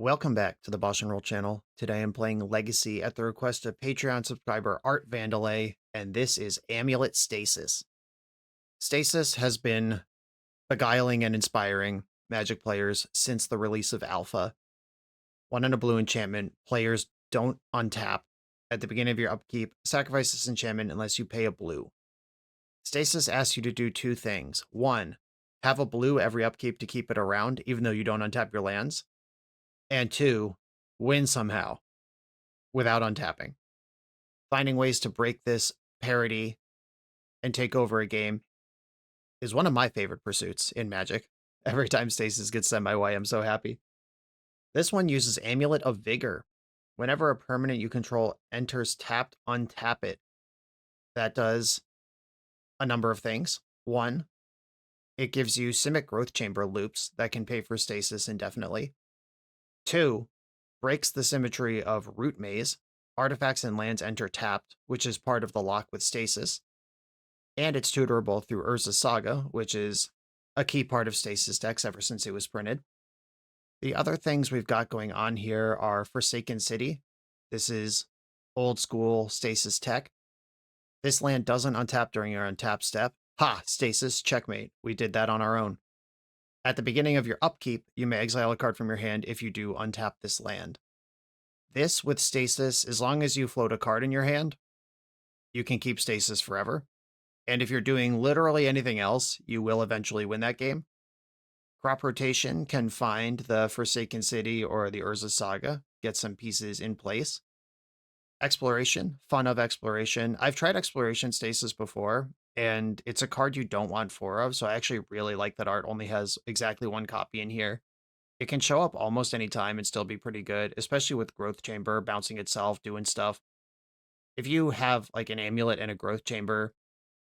Welcome back to the BoshNRoll channel. Today I'm playing Legacy at the request of Patreon subscriber Art Vandalay, and this is Amulet Stasis. Stasis has been beguiling and inspiring Magic players since the release of Alpha. 1 and a blue enchantment, players don't untap. At the beginning of your upkeep, sacrifice this enchantment unless you pay a blue. Stasis asks you to do 2 things. 1, have a blue every upkeep to keep it around, even though you don't untap your lands. And 2, win somehow without untapping. Finding ways to break this parity and take over a game is one of my favorite pursuits in Magic. Every time Stasis gets sent my way, I'm so happy. This one uses Amulet of Vigor. Whenever a permanent you control enters tapped, untap it. That does a number of things. 1, it gives you Simic Growth Chamber loops that can pay for Stasis indefinitely. 2, breaks the symmetry of Root Maze. Artifacts and lands enter tapped, which is part of the lock with Stasis. And it's tutorable through Urza's Saga, which is a key part of Stasis decks ever since it was printed. The other things we've got going on here are Forsaken City. This is old school Stasis tech. This land doesn't untap during your untap step. Ha! Stasis, checkmate. We did that on our own. At the beginning of your upkeep, you may exile a card from your hand if you do untap this land. This, with Stasis, as long as you float a card in your hand, you can keep Stasis forever. And if you're doing literally anything else, you will eventually win that game. Crop rotation can find the Forsaken City or the Urza Saga, get some pieces in place. Exploration, fun of exploration. I've tried Exploration Stasis before, and it's a card you don't want 4 of, so I actually really like that Art only has exactly 1 copy in here. It can show up almost any time and still be pretty good, especially with Growth Chamber bouncing itself, doing stuff. If you have like an Amulet and a Growth Chamber,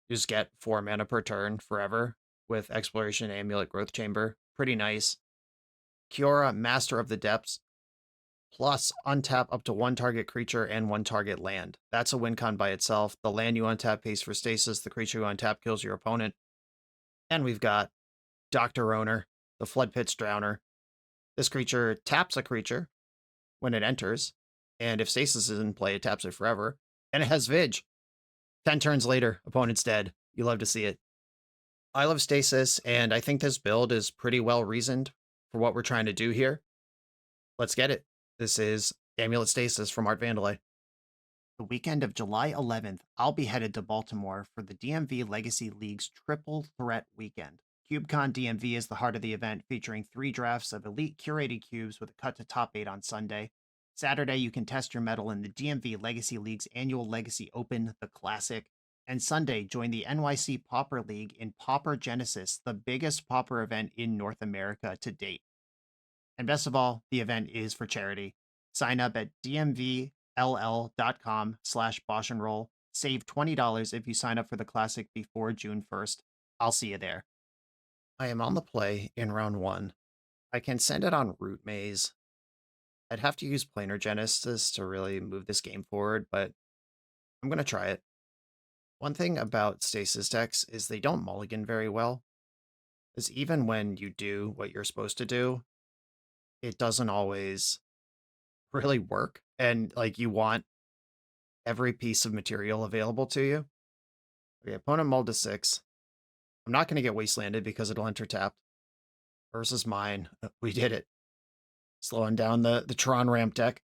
you just get 4 mana per turn forever with Exploration, Amulet, Growth Chamber. Pretty nice. Kiora, Master of the Depths, plus untap up to 1 target creature and 1 target land. That's a win con by itself. The land you untap pays for Stasis, the creature you untap kills your opponent. And we've got Dr. Owner, the Flood Pit's Drowner. This creature taps a creature when it enters, and if Stasis is in play, it taps it forever. And it has Vig. 10 turns later, opponent's dead. You love to see it. I love Stasis, and I think this build is pretty well reasoned for what we're trying to do here. Let's get it. This is Amulet Stasis from Art Vandalay. The weekend of July 11th, I'll be headed to Baltimore for the DMV Legacy League's Triple Threat Weekend. CubeCon DMV is the heart of the event, featuring 3 drafts of elite curated cubes with a cut to top 8 on Sunday. Saturday, you can test your mettle in the DMV Legacy League's annual Legacy Open, the Classic. And Sunday, join the NYC Pauper League in Pauper Genesis, the biggest Pauper event in North America to date. And best of all, the event is for charity. Sign up at dmvll.com/BoshNRoll. Save $20 if you sign up for the Classic before June 1st. I'll see you there. I am on the play in round 1. I can send it on Root Maze. I'd have to use Planar Genesis to really move this game forward, but I'm going to try it. One thing about Stasis decks is they don't mulligan very well. Because even when you do what you're supposed to do, it doesn't always really work. And like you want every piece of material available to you. Okay, opponent mulled to 6. I'm not going to get wastelanded because it'll enter tapped. Versus mine. We did it. Slowing down the Tron ramp deck.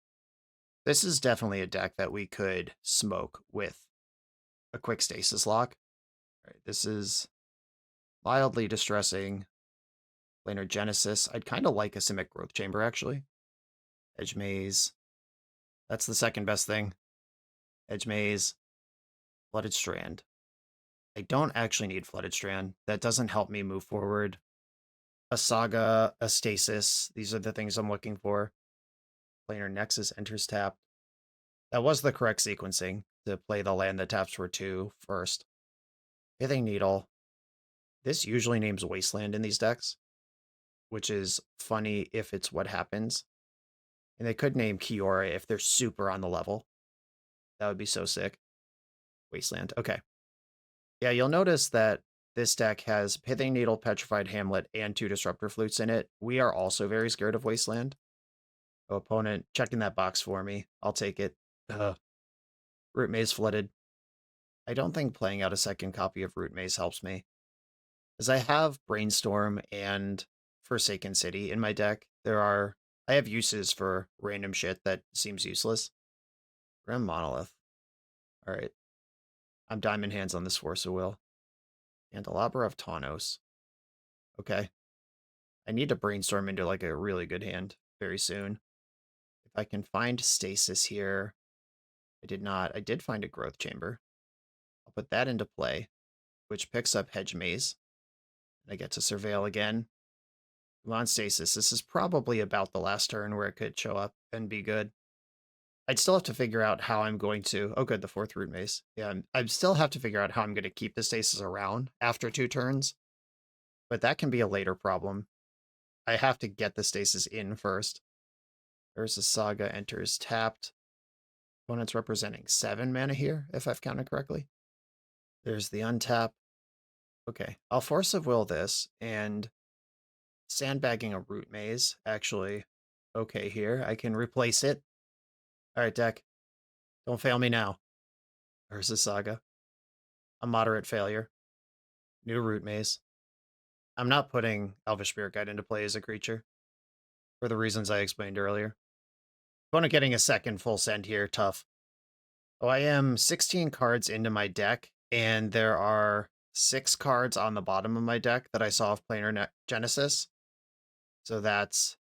This is definitely a deck that we could smoke with a quick Stasis lock. All right, this is mildly distressing. Planar Genesis. I'd kind of like a Simic Growth Chamber, actually. Edge Maze. That's the second best thing. Edge Maze. Flooded Strand. I don't actually need Flooded Strand. That doesn't help me move forward. A Saga, a Stasis. These are the things I'm looking for. Planar Nexus enters tapped. That was the correct sequencing, to play the land that taps for 2 first. Pithing Needle. This usually names Wasteland in these decks, which is funny if it's what happens. And they could name Kiora if they're super on the level. That would be so sick. Wasteland. Okay. Yeah, you'll notice that this deck has Pithing Needle, Petrified Hamlet, and 2 Disruptor Flutes in it. We are also very scared of Wasteland. Oh, opponent checking that box for me. I'll take it. Ugh. Root Maze flooded. I don't think playing out a second copy of Root Maze helps me, as I have Brainstorm and Forsaken City in my deck. I have uses for random shit that seems useless. Grim Monolith. Alright. I'm Diamond Hands on this Force of Will. Candelabra of Tawnos. Okay. I need to brainstorm into like a really good hand very soon. If I can find Stasis here. I did not. I did find a Growth Chamber. I'll put that into play, which picks up Hedge Maze. I get to Surveil again. Come on, Stasis. This is probably about the last turn where it could show up and be good. I'd still have to figure out how I'm going to... Oh, good, the 4th Root Maze. Yeah, I'd still have to figure out how I'm going to keep the Stasis around after 2 turns. But that can be a later problem. I have to get the Stasis in first. There's a Saga enters tapped. Opponent's representing 7 mana here, if I've counted correctly. There's the untap. Okay, I'll Force of Will this, and sandbagging a Root Maze, actually, okay here. I can replace it. Alright, deck. Don't fail me now. There's a Saga. A moderate failure. New Root Maze. I'm not putting Elvish Spirit Guide into play as a creature, for the reasons I explained earlier. Opponent getting a second full send here, tough. Oh, I am 16 cards into my deck, and there are 6 cards on the bottom of my deck that I saw of Planar Genesis. So that's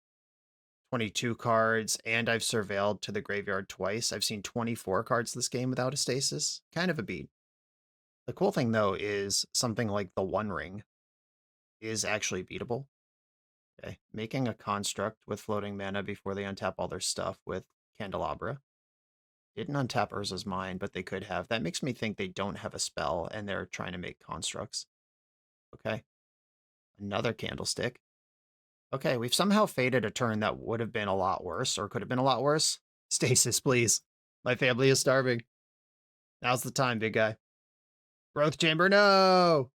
22 cards, and I've surveilled to the graveyard twice. I've seen 24 cards this game without a Stasis. Kind of a beat. The cool thing, though, is something like the One Ring is actually beatable. Okay, making a construct with floating mana before they untap all their stuff with Candelabra. Didn't untap Urza's Mind, but they could have. That makes me think they don't have a spell, and they're trying to make constructs. Okay. Another Candlestick. Okay, we've somehow faded a turn that would have been a lot worse, or could have been a lot worse. Stasis, please. My family is starving. Now's the time, big guy. Growth Chamber, no!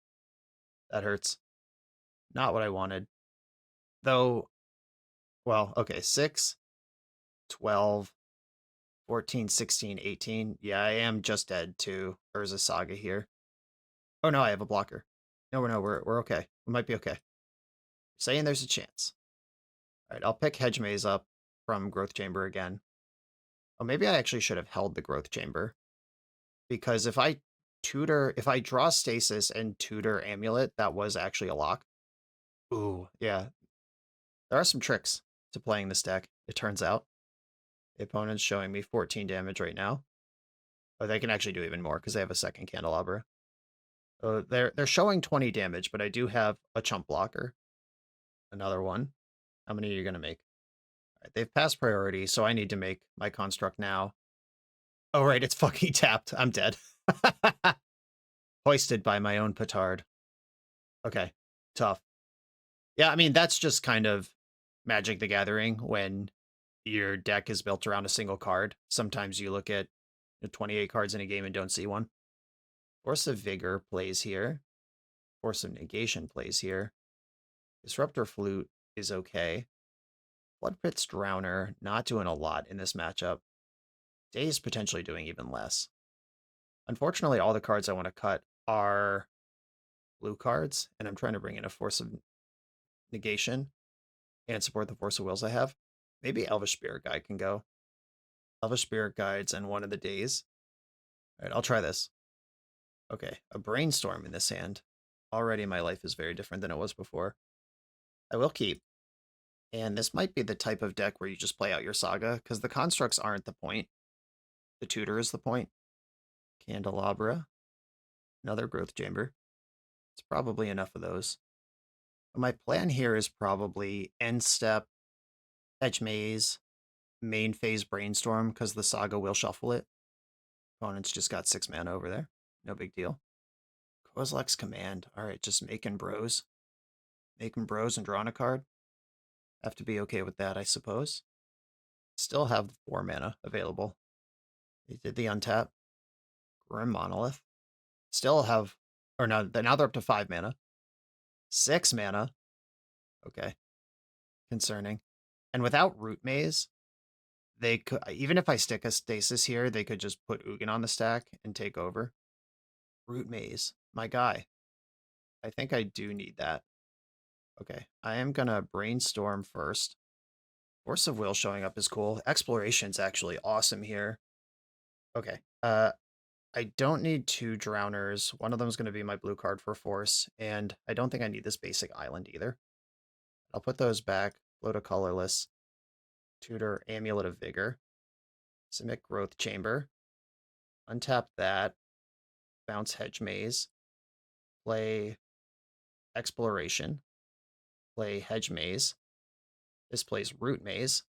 That hurts. Not what I wanted. Though, well, okay, 6, 12, 14, 16, 18. Yeah, I am just dead to Urza Saga here. Oh no, I have a blocker. No, we're okay. We might be okay. Saying there's a chance. Alright, I'll pick Hedge Maze up from Growth Chamber again. Oh, maybe I actually should have held the Growth Chamber. Because if I draw Stasis and tutor Amulet, that was actually a lock. Ooh, yeah. There are some tricks to playing this deck, it turns out. The opponent's showing me 14 damage right now. Oh, they can actually do even more because they have a second Candelabra. Oh, they're showing 20 damage, but I do have a chump blocker. Another one. How many are you going to make? All right, they've passed priority, so I need to make my construct now. Oh, right, it's fucking tapped. I'm dead. Hoisted by my own petard. Okay, tough. Yeah, I mean, that's just kind of Magic the Gathering when your deck is built around a single card. Sometimes you look at 28 cards in a game and don't see one. Force of Vigor plays here. Force of Negation plays here. Disruptor Flute is okay. Blood Pit's Drowner, not doing a lot in this matchup. Daze potentially doing even less. Unfortunately, all the cards I want to cut are blue cards, and I'm trying to bring in a Force of Negation and support the Force of Wills I have. Maybe Elvish Spirit Guide can go. Elvish Spirit Guides and one of the Days. All right, I'll try this. Okay, a Brainstorm in this hand. Already my life is very different than it was before. I will keep. And this might be the type of deck where you just play out your Saga, because the constructs aren't the point. The tutor is the point. Candelabra. Another Growth Chamber. It's probably enough of those. But my plan here is probably end step, Hedge Maze, main phase Brainstorm, because the Saga will shuffle it. Opponent's just got 6 mana over there. No big deal. Kozilek's Command. Alright, just making bros. Making bros and drawing a card. Have to be okay with that, I suppose. Still have 4 mana available. They did the untap. Grim Monolith. Still have... Or no, now they're up to 5 mana. 6 mana. Okay. Concerning. And without Root Maze, they could, even if I stick a stasis here, they could just put Ugin on the stack and take over. Root Maze, my guy. I think I do need that. Okay, I am gonna brainstorm first. Force of Will showing up is cool. Exploration's actually awesome here. Okay, I don't need 2 Drowners. One of them is going to be my blue card for Force, and I don't think I need this basic island either. I'll put those back. Float a colorless. Tutor Amulet of Vigor. Simic Growth Chamber. Untap that. Bounce Hedge Maze. Play Exploration. Play Hedge Maze. This plays Root Maze.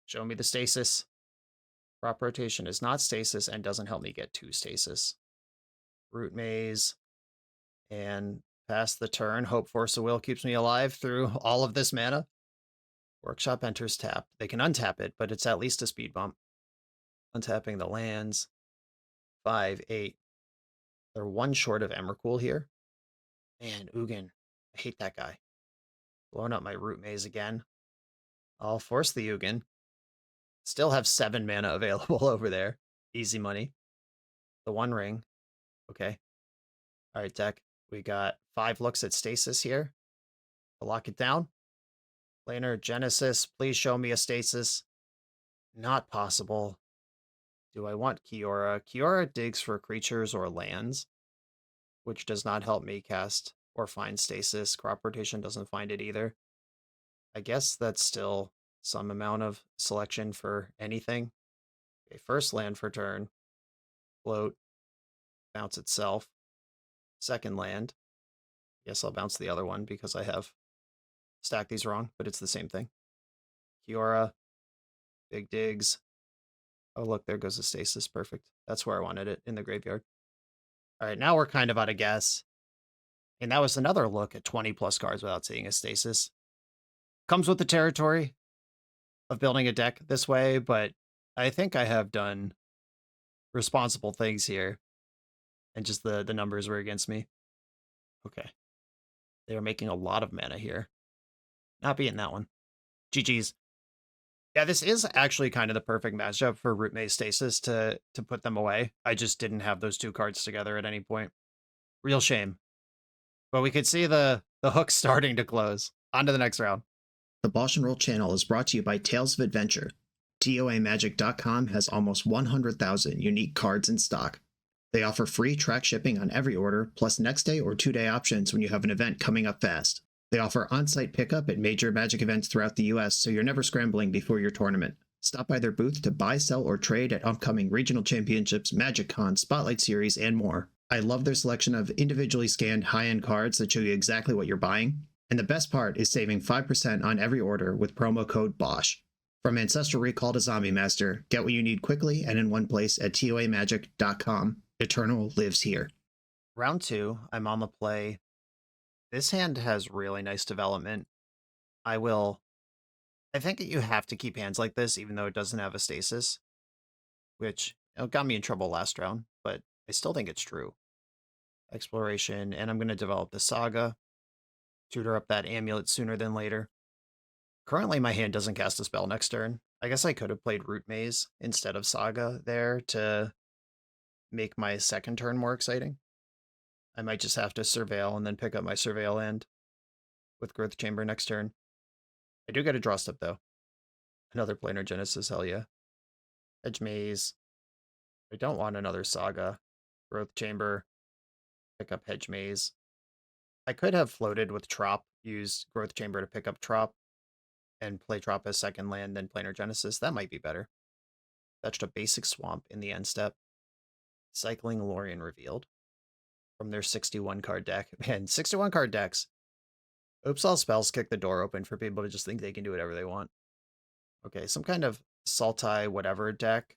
Show me the stasis. Crop rotation is not stasis and doesn't help me get 2 stasis. Root Maze. And pass the turn. Hope Force of Will keeps me alive through all of this mana. Workshop enters tapped. They can untap it, but it's at least a speed bump. Untapping the lands. 5, 8. They're 1 short of Emrakul here. Man, Ugin. I hate that guy. Blowing up my Root Maze again. I'll force the Ugin. Still have 7 mana available over there. Easy money. The One Ring. Okay. All right, deck. We got 5 looks at Stasis here. I'll lock it down. Planar Genesis, please show me a stasis. Not possible. Do I want Kiora? Kiora digs for creatures or lands, which does not help me cast or find stasis. Crop rotation doesn't find it either. I guess that's still some amount of selection for anything. Okay, first land for turn. Float. Bounce itself. Second land. Guess I'll bounce the other one because I have stacked these wrong, but it's the same thing. Kiora. Big digs. Oh, look, there goes the stasis. Perfect. That's where I wanted it, in the graveyard. All right, now we're kind of out of gas. And that was another look at 20 plus cards without seeing a stasis. Comes with the territory of building a deck this way, but I think I have done responsible things here. And just the numbers were against me. Okay. They are making a lot of mana here. Not being that one. GG's. Yeah, this is actually kind of the perfect matchup for Root Maze Stasis to put them away. I just didn't have those 2 cards together at any point. Real shame. But we could see the hook starting to close. On to the next round. The BoshNRoll channel is brought to you by Tales of Adventure. TOAMagic.com has almost 100,000 unique cards in stock. They offer free track shipping on every order, plus next day or 2-day options when you have an event coming up fast. They offer on-site pickup at major Magic events throughout the US, so you're never scrambling before your tournament. Stop by their booth to buy, sell, or trade at upcoming regional championships, Magic Con, Spotlight Series, and more. I love their selection of individually scanned high-end cards that show you exactly what you're buying. And the best part is saving 5% on every order with promo code BOSH. From Ancestral Recall to Zombie Master, get what you need quickly and in one place at TOAMagic.com. Eternal lives here. Round 2, I'm on the play. This hand has really nice development. I think that you have to keep hands like this, even though it doesn't have a stasis, which got me in trouble last round, but I still think it's true. Exploration, and I'm going to develop the Saga. Tutor up that Amulet sooner than later. Currently, my hand doesn't cast a spell next turn. I guess I could have played Root Maze instead of Saga there to make my second turn more exciting. I might just have to Surveil and then pick up my Surveil land with Growth Chamber next turn. I do get a draw step, though. Another Planar Genesis, hell yeah. Hedge Maze. I don't want another Saga. Growth Chamber. Pick up Hedge Maze. I could have floated with Trop, use Growth Chamber to pick up Trop, and play Trop as second land, then Planar Genesis. That might be better. Fetched a basic Swamp in the end step. Cycling Lorien revealed from their 61 card deck. Man, 61 card decks. Oops, all spells kick the door open for people to just think they can do whatever they want. Okay, some kind of Sultai whatever deck.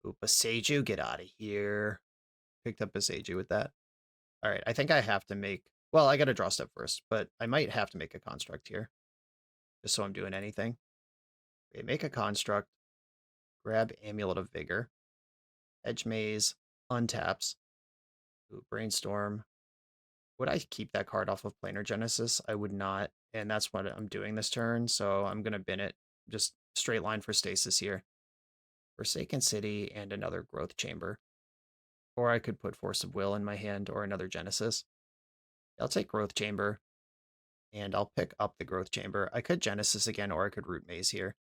Ooh, Boseiju, get out of here. Picked up Boseiju with that. All right, I think I have to make... Well, I got to draw step first, but I might have to make a construct here. Just so I'm doing anything. Okay, make a construct. Grab Amulet of Vigor. Edge Maze. Untaps. Ooh, Brainstorm. Would I keep that card off of Planar Genesis? I would not, and that's what I'm doing this turn, so I'm going to bin it. Just straight line for Stasis here. Forsaken City and another Growth Chamber. Or I could put Force of Will in my hand or another Genesis. I'll take Growth Chamber, and I'll pick up the Growth Chamber. I could Genesis again, or I could Root Maze here.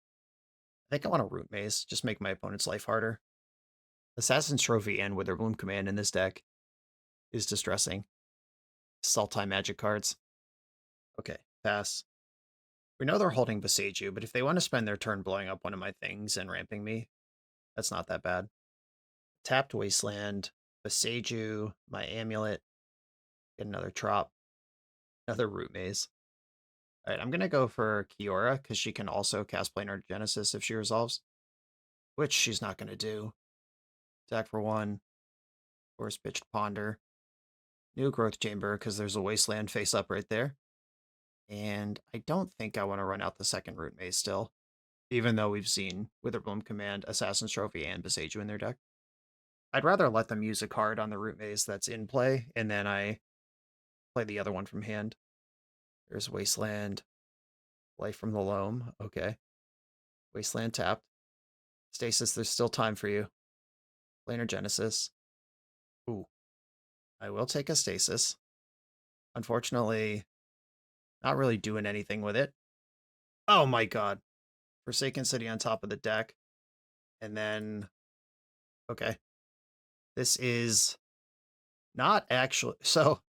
I think I want to Root Maze, just make my opponent's life harder. Assassin's Trophy and Witherbloom Command in this deck is distressing. Sultai Magic cards. Okay, pass. We know they're holding Boseiju, but if they want to spend their turn blowing up one of my things and ramping me, that's not that bad. Tapped Wasteland, Boseiju, my Amulet, get another Trop, another Root Maze. All right, I'm going to go for Kiora, because she can also cast Planar Genesis if she resolves, which she's not going to do. Attack for 1, Force Pitched Ponder, new Growth Chamber, because there's a Wasteland face up right there. And I don't think I want to run out the second Root Maze still, even though we've seen Witherbloom Command, Assassin's Trophy, and Boseiju in their deck. I'd rather let them use a card on the Root Maze that's in play, and then I play the other one from hand. There's Wasteland, Life from the Loam, okay. Wasteland tapped. Stasis, there's still time for you. Planar Genesis. Ooh. I will take a Stasis. Unfortunately, not really doing anything with it. Oh my god. Forsaken City on top of the deck. And then... Okay. This is not actually... So,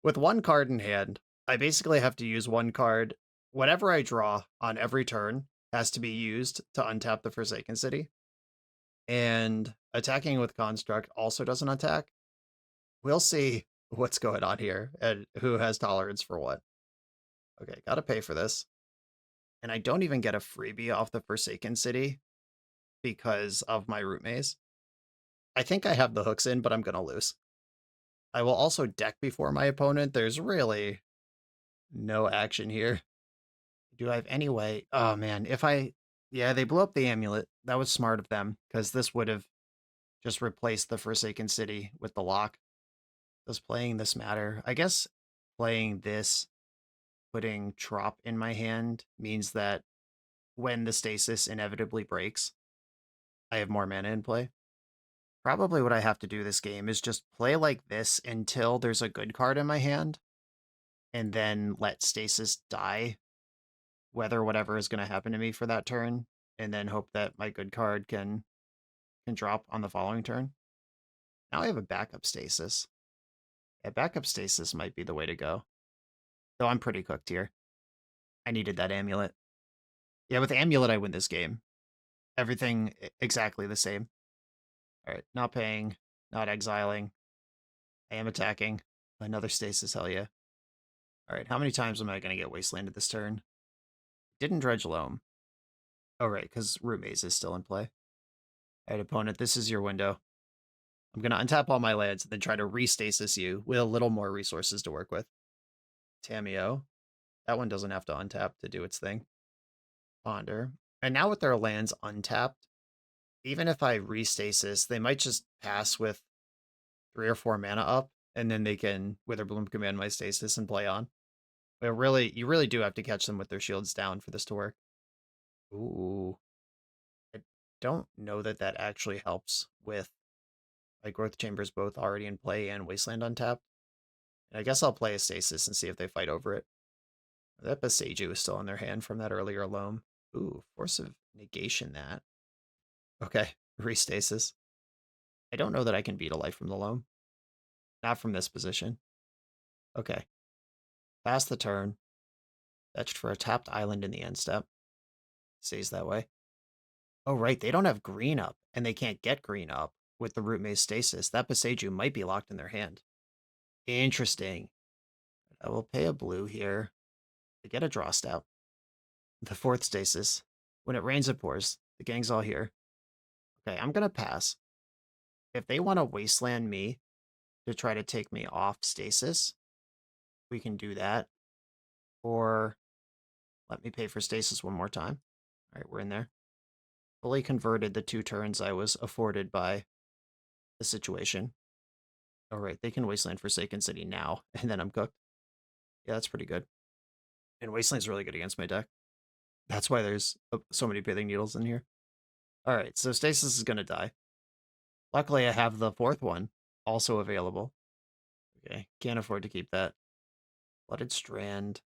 with one card in hand, I basically have to use one card. Whatever I draw on every turn has to be used to untap the Forsaken City. And attacking with Construct also doesn't attack. We'll see what's going on here and who has tolerance for what. Okay, gotta pay for this. And I don't even get a freebie off the Forsaken City because of my Root Maze. I think I have the hooks in, but I'm gonna lose. I will also deck before my opponent. There's really no action here. Do I have any way? Oh man, if I... Yeah, they blew up the Amulet. That was smart of them, because this would have just replaced the Forsaken City with the lock. Does playing this matter? I guess playing this, putting Trop in my hand, means that when the Stasis inevitably breaks, I have more mana in play. Probably what I have to do this game is just play like this until there's a good card in my hand, and then let Stasis die, weather whatever is going to happen to me for that turn, and then hope that my good card can drop on the following turn. Now I have a backup Stasis. Yeah, backup Stasis might be the way to go. Though I'm pretty cooked here. I needed that Amulet. Yeah, with Amulet I win this game. Everything exactly the same. Alright, not paying, not exiling. I am attacking. Another Stasis, hell yeah. Alright, how many times am I going to get Wastelanded this turn? Didn't Dredge Loam. Oh, right, because Root Maze is still in play. Alright, opponent, this is your window. I'm going to untap all my lands and then try to re-stasis you with a little more resources to work with. Tameo. That one doesn't have to untap to do its thing. Ponder. And now with their lands untapped, even if I re-stasis, they might just pass with 3 or 4 mana up, and then they can Witherbloom Command my stasis and play on. But really, you really do have to catch them with their shields down for this to work. Ooh. I don't know that that actually helps with my Growth Chambers both already in play and Wasteland untapped. And I guess I'll play a stasis and see if they fight over it. That Boseiju is still in their hand from that earlier loam. Ooh, Force of Negation that. Okay, restasis. I don't know that I can beat a Life from the Loam. Not from this position. Okay. Pass the turn. Fetched for a tapped island in the end step. Stays that way. Oh, right, they don't have green up, and they can't get green up with the Root Maze Stasis. That Boseiju might be locked in their hand. Interesting. I will pay a blue here to get a draw step. The 4th Stasis. When it rains, it pours. The gang's all here. Okay, I'm gonna pass. If they want to Wasteland me to try to take me off Stasis, we can do that. Or let me pay for Stasis one more time. All right, we're in there. Fully converted the 2 turns I was afforded by the situation. All right, they can Wasteland Forsaken City now, and then I'm cooked. Yeah, that's pretty good. And Wasteland's really good against my deck. That's why there's so many pithing needles in here. All right, so Stasis is going to die. Luckily, I have the fourth one also available. Okay, can't afford to keep that. Blooded Strand.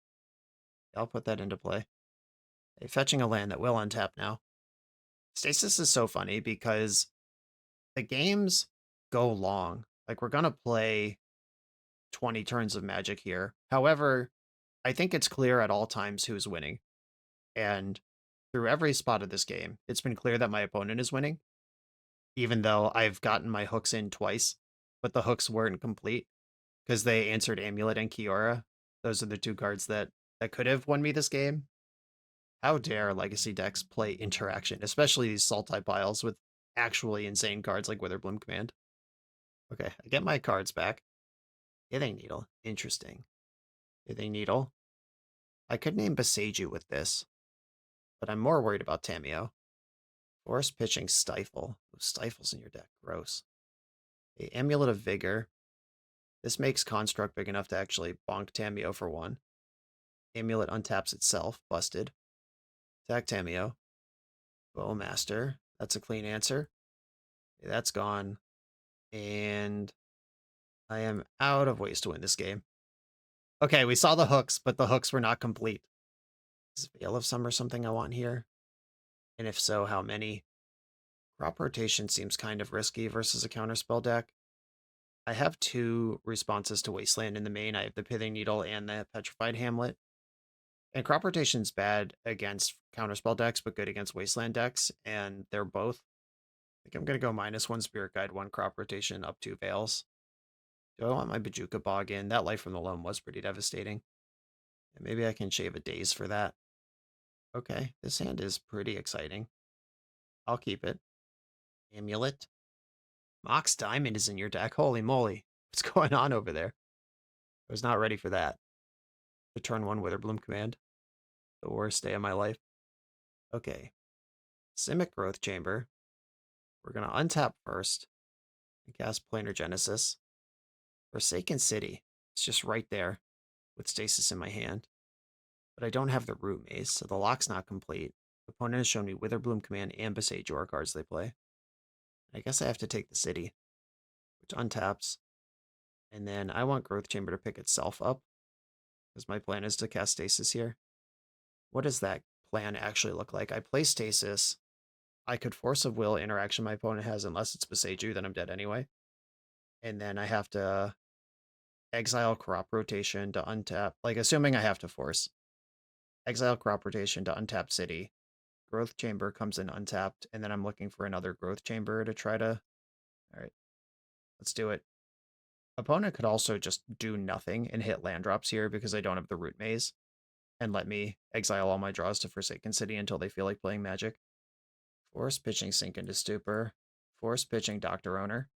I'll put that into play. Okay, fetching a land that will untap now. Stasis is so funny because the games go long. Like, we're going to play 20 turns of Magic here. However, I think it's clear at all times who's winning. And through every spot of this game, it's been clear that my opponent is winning, even though I've gotten my hooks in twice, but the hooks weren't complete because they answered Amulet and Kiora. Those are the two cards that could have won me this game. How dare Legacy decks play interaction, especially these Sultai piles with actually insane cards like Witherbloom Command. Okay, I get my cards back. Pithing Needle, interesting. Pithing Needle. I could name Boseiju with this, but I'm more worried about Tameo. Force pitching Stifle. Those Stifles in your deck, gross. A Amulet of Vigor. This makes Construct big enough to actually bonk Tameo for one. Amulet untaps itself, busted. Attack Tameo. Bowmaster. That's a clean answer. Okay, that's gone. And I am out of ways to win this game. Okay, we saw the hooks, but the hooks were not complete. Is Veil of Summer something I want here? And if so, how many? Crop Rotation seems kind of risky versus a counterspell deck. I have two responses to Wasteland in the main. I have the Pithing Needle and the Petrified Hamlet. And Crop Rotation's bad against counterspell decks, but good against Wasteland decks, and they're both. I think I'm going to go -1 Spirit Guide, 1 Crop Rotation, up 2 Veils. Do I want my Bajuka Bog in? That Life from the Loam was pretty devastating. And maybe I can shave a Daze for that. Okay, this hand is pretty exciting. I'll keep it. Amulet. Mox Diamond is in your deck. Holy moly. What's going on over there? I was not ready for that. The turn 1 Witherbloom Command. The worst day of my life. Okay. Simic Growth Chamber. We're going to untap first and cast Planar Genesis. Forsaken City. It's just right there with Stasis in my hand. But I don't have the Root Maze, so the lock's not complete. The opponent has shown me Witherbloom Command and Boseiju cards they play. I guess I have to take the City, which untaps. And then I want Growth Chamber to pick itself up, because my plan is to cast Stasis here. What does that plan actually look like? I play Stasis. I could Force of Will interaction my opponent has, unless it's Boseiju, then I'm dead anyway. And then I have to exile Crop Rotation to untap, like assuming I have to force. Exile Crop Rotation to untap City. Growth Chamber comes in untapped, and then I'm looking for another Growth Chamber to try to... Alright, let's do it. Opponent could also just do nothing and hit land drops here because I don't have the Root Maze, and let me exile all my draws to Forsaken City until they feel like playing Magic. Force pitching Sink into Stupor. Force pitching Doctor Owner.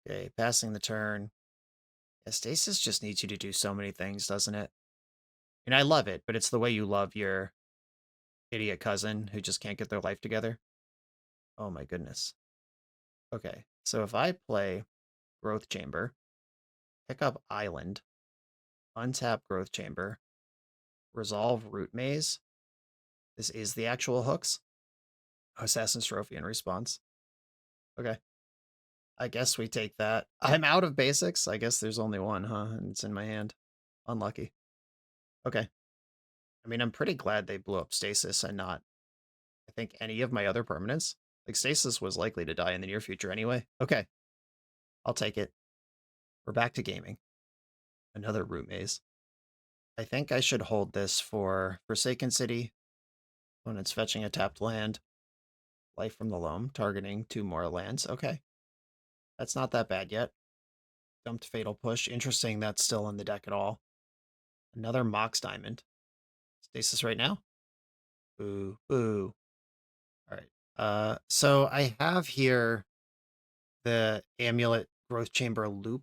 Okay, passing the turn. Yeah, Stasis just needs you to do so many things, doesn't it? And I love it, but it's the way you love your idiot cousin who just can't get their life together. Oh my goodness. Okay, so if I play Growth Chamber, pick up Island, untap Growth Chamber, resolve Root Maze. This is the actual hooks. Assassin's Trophy in response. Okay. I guess we take that. I'm out of basics. I guess there's only one, huh? And it's in my hand. Unlucky. Okay. I mean, I'm pretty glad they blew up Stasis and not, I think, any of my other permanents. Like, Stasis was likely to die in the near future anyway. Okay. I'll take it. We're back to gaming. Another Root Maze. I think I should hold this for Forsaken City. When it's fetching a tapped land. Life from the Loam, targeting 2 more lands. Okay. That's not that bad yet. Dumped Fatal Push. Interesting that's still in the deck at all. Another Mox Diamond. Stasis right now? Boo. Boo. Alright. So I have here the Amulet Growth Chamber loop,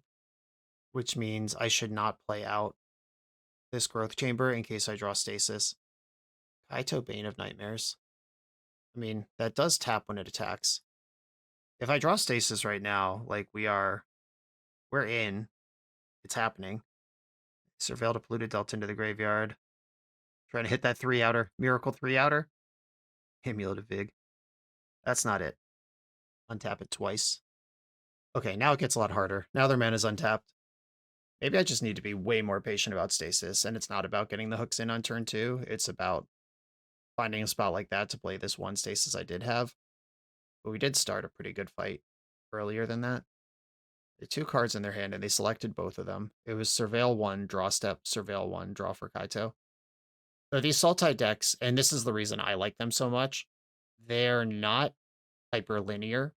which means I should not play out this Growth Chamber in case I draw Stasis. Kaito Bane of Nightmares. I mean, that does tap when it attacks. If I draw Stasis right now, like we're in. It's happening. Surveil to Polluted Delta into the graveyard. Trying to hit that 3-outer. Miracle 3-outer. Amulet of Vig. That's not it. Untap it twice. Okay, now it gets a lot harder. Now their mana's untapped. Maybe I just need to be way more patient about Stasis, and it's not about getting the hooks in on turn 2. It's about finding a spot like that to play this one Stasis I did have. But we did start a pretty good fight earlier than that. They had 2 cards in their hand, and they selected both of them. It was Surveil 1, Draw Step, Surveil 1, Draw for Kaito. So these Sultai decks, and this is the reason I like them so much, they're not hyper-linear.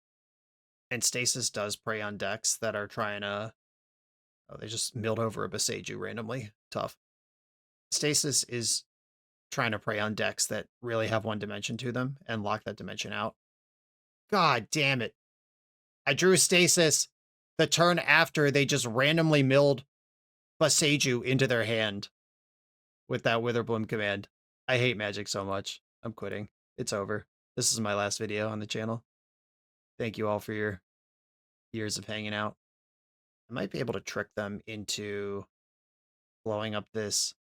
And Stasis does prey on decks that are trying to... Oh, they just milled over a Boseiju randomly. Tough. Stasis is trying to prey on decks that really have one dimension to them and lock that dimension out. God damn it. I drew Stasis. The turn after, they just randomly milled Boseiju into their hand with that Witherbloom command. I hate Magic so much. I'm quitting. It's over. This is my last video on the channel. Thank you all for your years of hanging out. I might be able to trick them into blowing up this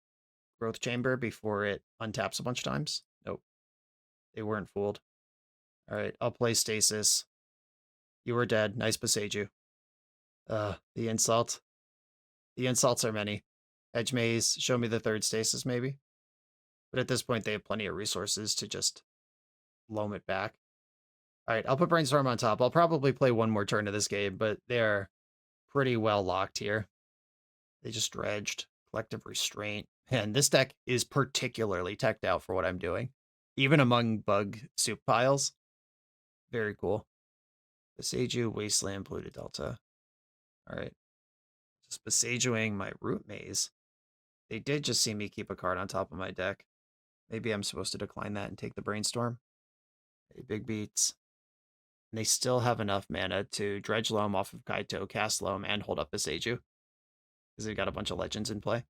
growth chamber before it untaps a bunch of times. Nope. They weren't fooled. All right, I'll play Stasis. You were dead. Nice Boseiju. The insult. The insults are many. Edge Maze, show me the 3rd Stasis, maybe. But at this point, they have plenty of resources to just loam it back. All right, I'll put Brainstorm on top. I'll probably play one more turn of this game, but they're pretty well locked here. They just dredged. Collective Restraint. And this deck is particularly teched out for what I'm doing. Even among bug soup piles. Very cool. Boseiju, Wasteland, Polluted Delta. All right. Just Boseijuing my Root Maze. They did just see me keep a card on top of my deck. Maybe I'm supposed to decline that and take the Brainstorm. Okay, big beats. And they still have enough mana to dredge Loam off of Kaito, cast Loam, and hold up Boseiju. Because they've got a bunch of legends in play.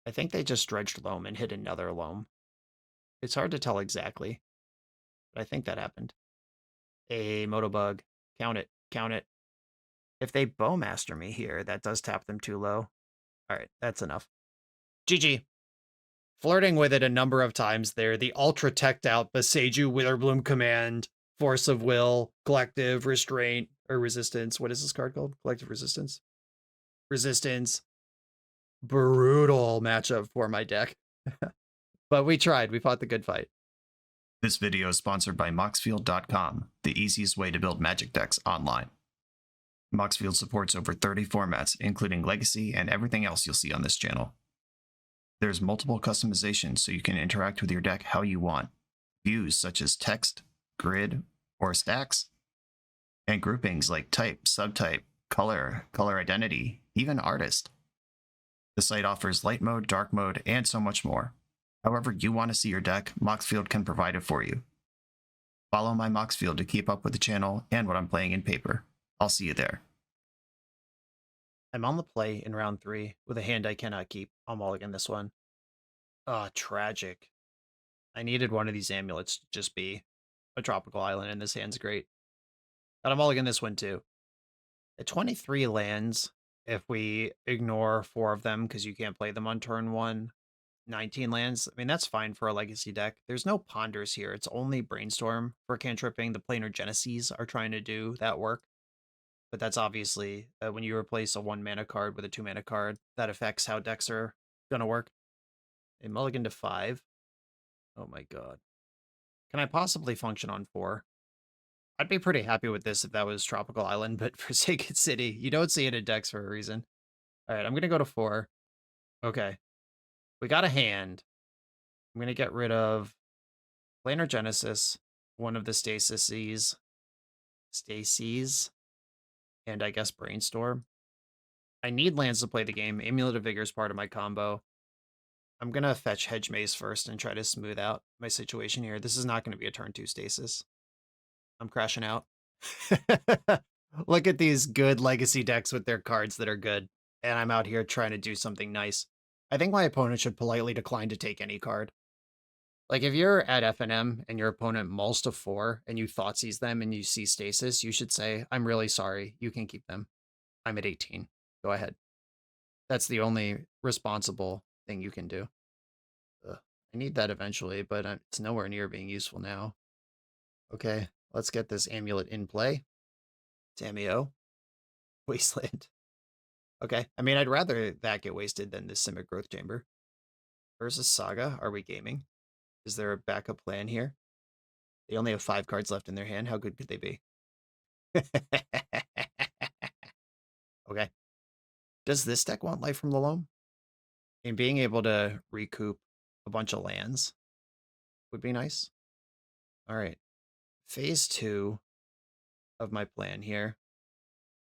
I think they just dredged Loam and hit another Loam. It's hard to tell exactly, but I think that happened. A Motobug. Count it. Count it. If they Bowmaster me here, that does tap them too low. All right, that's enough. GG. Flirting with it a number of times there. The ultra teched out Boseiju Witherbloom command, Force of Will, Collective Restraint, or Resistance. What is this card called? Collective Resistance? Resistance. Brutal matchup for my deck. But we tried. We fought the good fight. This video is sponsored by Moxfield.com, the easiest way to build Magic decks online. Moxfield supports over 30 formats, including Legacy and everything else you'll see on this channel. There's multiple customizations so you can interact with your deck how you want. Views such as text, grid, or stacks. And groupings like type, subtype, color, color identity, even artist. The site offers light mode, dark mode, and so much more. However you want to see your deck, Moxfield can provide it for you. Follow my Moxfield to keep up with the channel and what I'm playing in paper. I'll see you there. I'm on the play in round 3 with a hand I cannot keep. I'll mulligan this one. Ah, tragic. I needed one of these amulets to just be a tropical island, and this hand's great. But I'm mulligan this one too. At 23 lands, if we ignore 4 of them because you can't play them on turn 1, 19 lands, I mean, that's fine for a Legacy deck. There's no Ponders here. It's only Brainstorm for cantripping. The Planar Genesis are trying to do that work. But that's obviously, when you replace a 1-mana card with a 2-mana card, that affects how decks are going to work. A mulligan to 5. Oh my god. Can I possibly function on 4? I'd be pretty happy with this if that was Tropical Island, but Forsaken City, you don't see it in decks for a reason. All right, I'm going to go to 4. Okay. We got a hand. I'm going to get rid of Planar Genesis, one of the Stasis, and I guess Brainstorm. I need lands to play the game. Amulet of Vigor is part of my combo. I'm going to fetch Hedge Maze first and try to smooth out my situation here. This is not going to be a turn 2 Stasis. I'm crashing out. Look at these good Legacy decks with their cards that are good. And I'm out here trying to do something nice. I think my opponent should politely decline to take any card. Like, if you're at FNM and your opponent mulls to 4 and you Thoughtseize them and you see Stasis, you should say, I'm really sorry. You can keep them. I'm at 18. Go ahead. That's the only responsible thing you can do. Ugh. I need that eventually, but it's nowhere near being useful now. Okay, let's get this amulet in play. Tameo. Wasteland. Okay, I mean, I'd rather that get wasted than this Simic Growth Chamber. Versus Saga, are we gaming? Is there a backup plan here? They only have 5 cards left in their hand. How good could they be? Okay. Does this deck want Life from the Loam? And being able to recoup a bunch of lands would be nice. All right. Phase 2 of my plan here.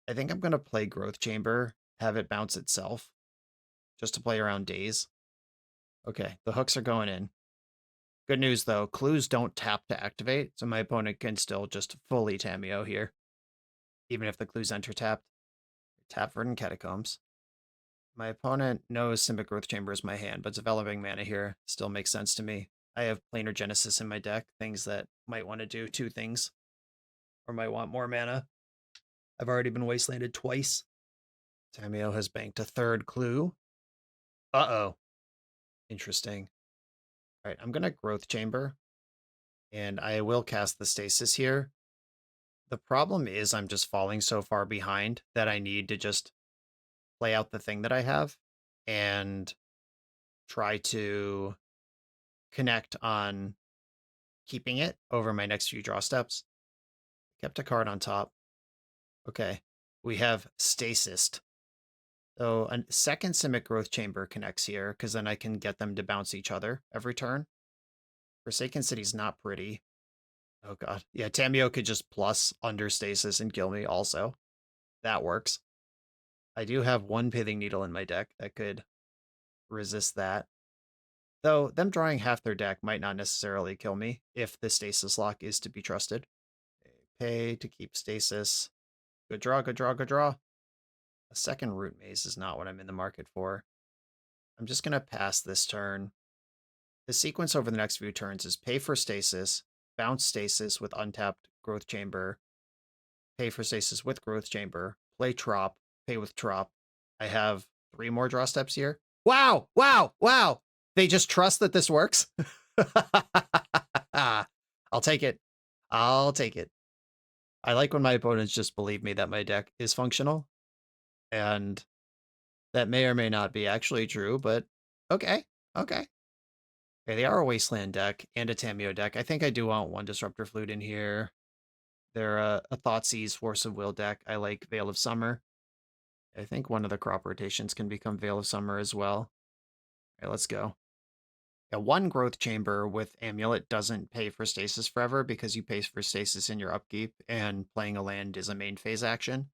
I think I'm going to play Growth Chamber, have it bounce itself, just to play around days. Okay, the hooks are going in. Good news, though. Clues don't tap to activate, so my opponent can still just fully Tameo here. Even if the clues enter tapped. Tap Verdant Catacombs. My opponent knows Simic Growth Chamber is my hand, but developing mana here still makes sense to me. I have Planar Genesis in my deck, things that might want to do 2 things, or might want more mana. I've already been wastelanded twice. Tameo has banked a 3rd clue. Uh-oh. Interesting. All right, I'm going to Growth Chamber, and I will cast the Stasis here. The problem is I'm just falling so far behind that I need to just play out the thing that I have and try to connect on keeping it over my next few draw steps. Kept a card on top. Okay, we have Stasis. So a second Simic Growth Chamber connects here, because then I can get them to bounce each other every turn. Forsaken City's not pretty. Oh god. Yeah, Tameo could just plus under Stasis and kill me also. That works. I do have 1 Pithing Needle in my deck that could resist that. Though, them drawing half their deck might not necessarily kill me if the Stasis lock is to be trusted. Pay to keep Stasis. Good draw, good draw, good draw. A second Root Maze is not what I'm in the market for. I'm just going to pass this turn. The sequence over the next few turns is pay for Stasis, bounce Stasis with untapped Growth Chamber, pay for Stasis with Growth Chamber, play Trop, pay with Trop. I have 3 more draw steps here. Wow, wow, wow. They just trust that this works. I'll take it. I'll take it. I like when my opponents just believe me that my deck is functional. And that may or may not be actually true, but okay. Okay. Okay, they are a Wasteland deck and a Tameo deck. I think I do want 1 Disruptor Flute in here. They're a Thoughtseize Force of Will deck. I like Veil of Summer. I think one of the crop rotations can become Veil of Summer as well. Okay, let's go. Yeah, 1 Growth Chamber with Amulet doesn't pay for Stasis forever because you pay for Stasis in your upkeep, and playing a land is a main phase action.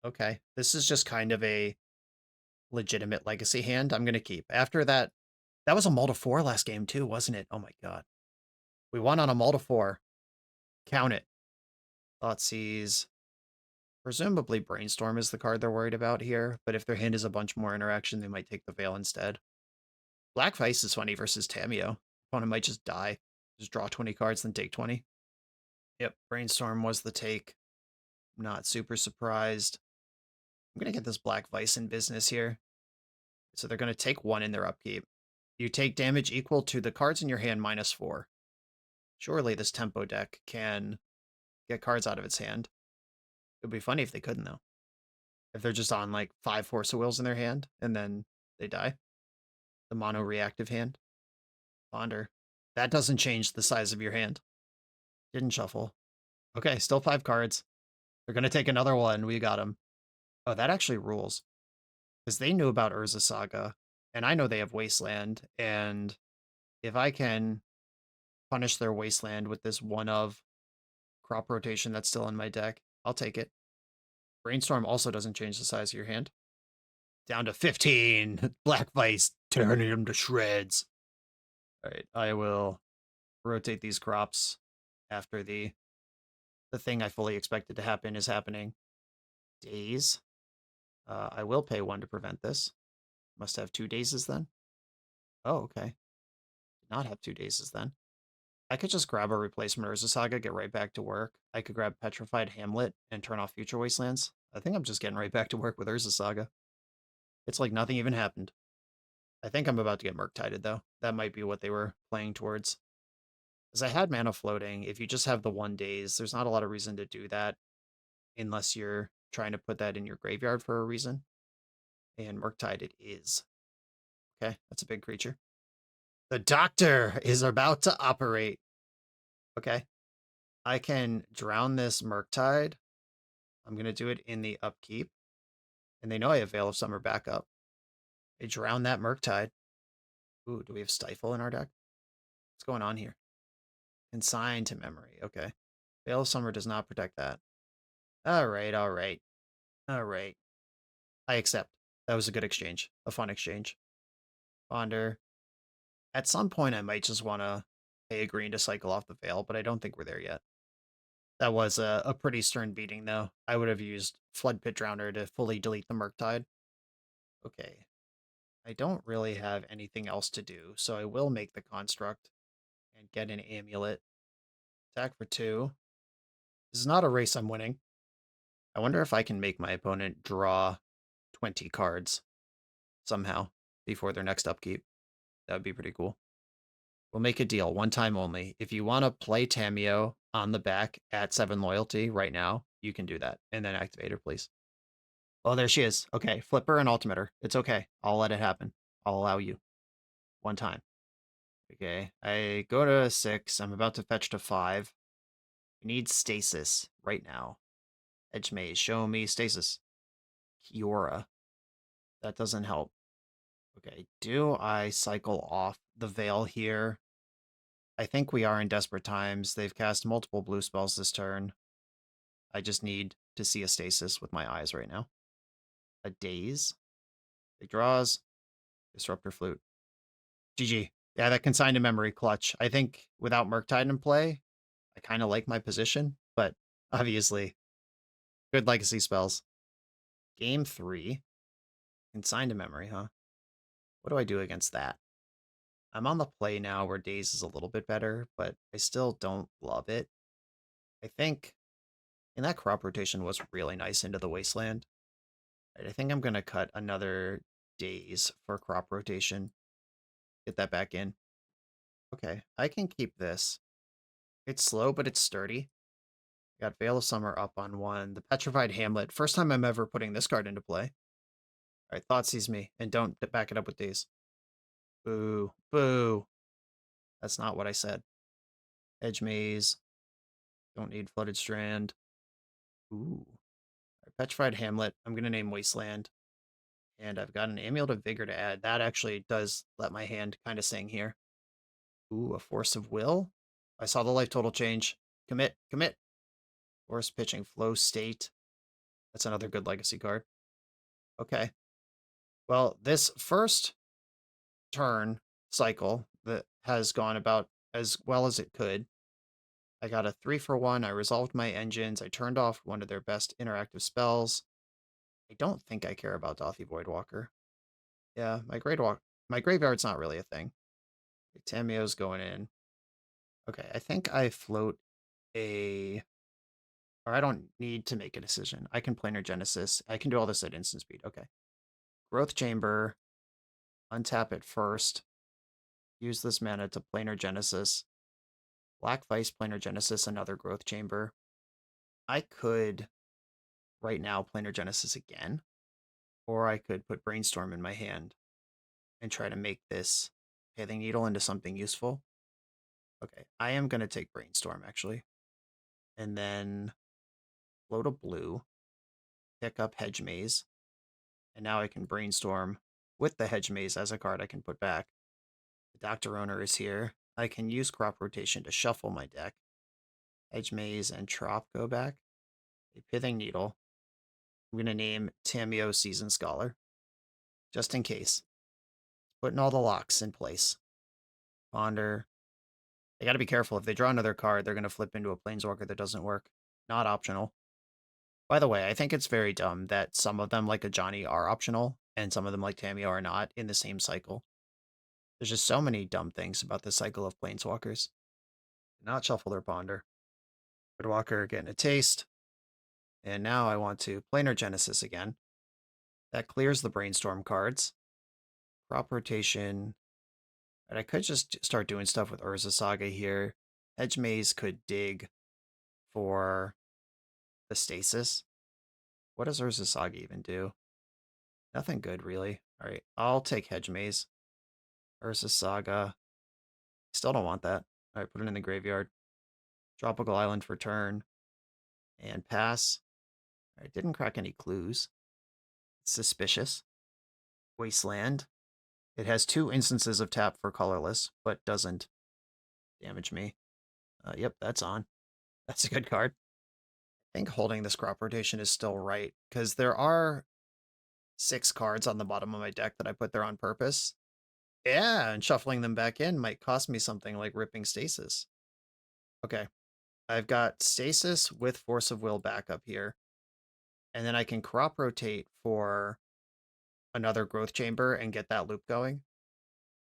Okay, this is just kind of a legitimate legacy hand I'm going to keep. After that, that was a mull to 4 last game too, wasn't it? Oh my god. We won on a mull to 4. Count it. Thoughtseize. Presumably Brainstorm is the card they're worried about here, but if their hand is a bunch more interaction, they might take the Veil instead. Black Vice is funny versus Tameo. Opponent might just die. Just draw 20 cards, then take 20. Yep, Brainstorm was the take. Not super surprised. I'm going to get this Black Vice in business here. So they're going to take 1 in their upkeep. You take damage equal to the cards in your hand minus 4. Surely this tempo deck can get cards out of its hand. It would be funny if they couldn't, though. If they're just on, like, 5 Force of Wills in their hand, and then they die. The mono-reactive hand. Ponder. That doesn't change the size of your hand. Didn't shuffle. Okay, still 5 cards. They're going to take another one. We got them. Oh, that actually rules. Because they knew about Urza Saga, and I know they have Wasteland, and if I can punish their Wasteland with this 1 of crop rotation that's still in my deck, I'll take it. Brainstorm also doesn't change the size of your hand. Down to 15. Black Vice, turning them to shreds. All right, I will rotate these crops after the thing I fully expected to happen is happening. Daze. I will pay 1 to prevent this. Must have 2 dazes then. Oh, okay. Did not have 2 dazes then. I could just grab a replacement Urza Saga, get right back to work. I could grab Petrified Hamlet and turn off Future Wastelands. I think I'm just getting right back to work with Urza Saga. It's like nothing even happened. I think I'm about to get Murktided, though. That might be what they were playing towards. Because I had mana floating. If you just have the 1 days, there's not a lot of reason to do that unless you're trying to put that in your graveyard for a reason. And Murktide it is. Okay, that's a big creature. The Doctor is about to operate. Okay. I can drown this Murktide. I'm going to do it in the upkeep. And they know I have Veil of Summer backup. They drown that Murktide. Ooh, do we have Stifle in our deck? What's going on here? Consign to memory. Okay. Veil of Summer does not protect that. All right, all right. All right. I accept. That was a good exchange. A fun exchange. Ponder. At some point, I might just want to pay a green to cycle off the Veil, but I don't think we're there yet. That was a pretty stern beating, though. I would have used Flood Pit Drowner to fully delete the Murktide. Okay. I don't really have anything else to do, so I will make the construct and get an amulet. Attack for 2. This is not a race I'm winning. I wonder if I can make my opponent draw 20 cards somehow before their next upkeep. That would be pretty cool. We'll make a deal, one time only. If you want to play Tameo on the back at 7 loyalty right now, you can do that. And then activate her, please. Oh, there she is. Okay, Flipper and Ultimator. It's okay. I'll let it happen. I'll allow you. One time. Okay, I go to 6. I'm about to fetch to 5. I need Stasis right now. Edge Maze, show me Stasis. Kiora. That doesn't help. Okay, do I cycle off the Veil here? I think we are in desperate times. They've cast multiple blue spells this turn. I just need to see a Stasis with my eyes right now. A Daze. Big draws. Disruptor Flute. GG. Yeah, that consigned to memory clutch. I think without Murktide in play, I kind of like my position, but obviously, good legacy spells. Game 3. Consigned to memory, huh? What do I do against that? I'm on the play now where Daze is a little bit better, but I still don't love it. I think, and that crop rotation was really nice into the Wasteland. I think I'm going to cut another Daze for crop rotation. Get that back in. Okay, I can keep this. It's slow, but it's sturdy. Got Veil of Summer up on 1. The Petrified Hamlet. First time I'm ever putting this card into play. All right, Thoughtseize me, and don't back it up with Daze. Boo. Boo. That's not what I said. Edge Maze. Don't need Flooded Strand. Ooh. Right, Petrified Hamlet. I'm going to name Wasteland. And I've got an Amulet of Vigor to add. That actually does let my hand kind of sing here. Ooh, a Force of Will. I saw the life total change. Commit. Commit. Force Pitching Flow State. That's another good legacy card. Okay. Well, this first turn cycle that has gone about as well as it could. I got a 3-for-1. I resolved my engines. I turned off one of their best interactive spells. I don't think I care about Dothy Voidwalker. Yeah, my graveyard's not really a thing. Tameo's going in. Okay, I think I float a... Or I don't need to make a decision. I can Planar Genesis. I can do all this at instant speed. Okay. Growth Chamber. Untap it first. Use this mana to Planar Genesis. Black Vice, Planar Genesis, another Growth Chamber. I could, right now, Planar Genesis again. Or I could put Brainstorm in my hand and try to make this Pithing Needle into something useful. Okay, I am going to take Brainstorm, actually. And then float a blue, pick up Hedge Maze, and now I can Brainstorm with the Hedge Maze as a card I can put back. The Doctor Owner is here. I can use Crop Rotation to shuffle my deck. Hedge Maze and Trop go back. A Pithing Needle. I'm going to name Tameo Season Scholar, just in case. Putting all the locks in place. Ponder. They got to be careful. If they draw another card, they're going to flip into a Planeswalker that doesn't work. Not optional. By the way, I think it's very dumb that some of them, like a Johnny, are optional, and some of them, like Tameo, are not in the same cycle. There's just so many dumb things about this cycle of Planeswalkers. Not shuffle their Ponder. Woodwalker getting a taste. And now I want to Planar Genesis again. That clears the Brainstorm cards. Crop rotation. And I could just start doing stuff with Urza Saga here. Hedge Maze could dig for the Stasis. What does Urza Saga even do? Nothing good, really. All right, I'll take Hedge Maze. Urza Saga. Still don't want that. All right, put it in the graveyard. Tropical Island for turn. And pass. All right, didn't crack any clues. Suspicious. Wasteland. It has 2 instances of tap for colorless, but doesn't damage me. Yep, that's on. That's a good card. I think holding this crop rotation is still right, because there are 6 cards on the bottom of my deck that I put there on purpose. Yeah, and shuffling them back in might cost me something like ripping Stasis. Okay, I've got Stasis with Force of Will backup here, and then I can crop rotate for another Growth Chamber and get that loop going.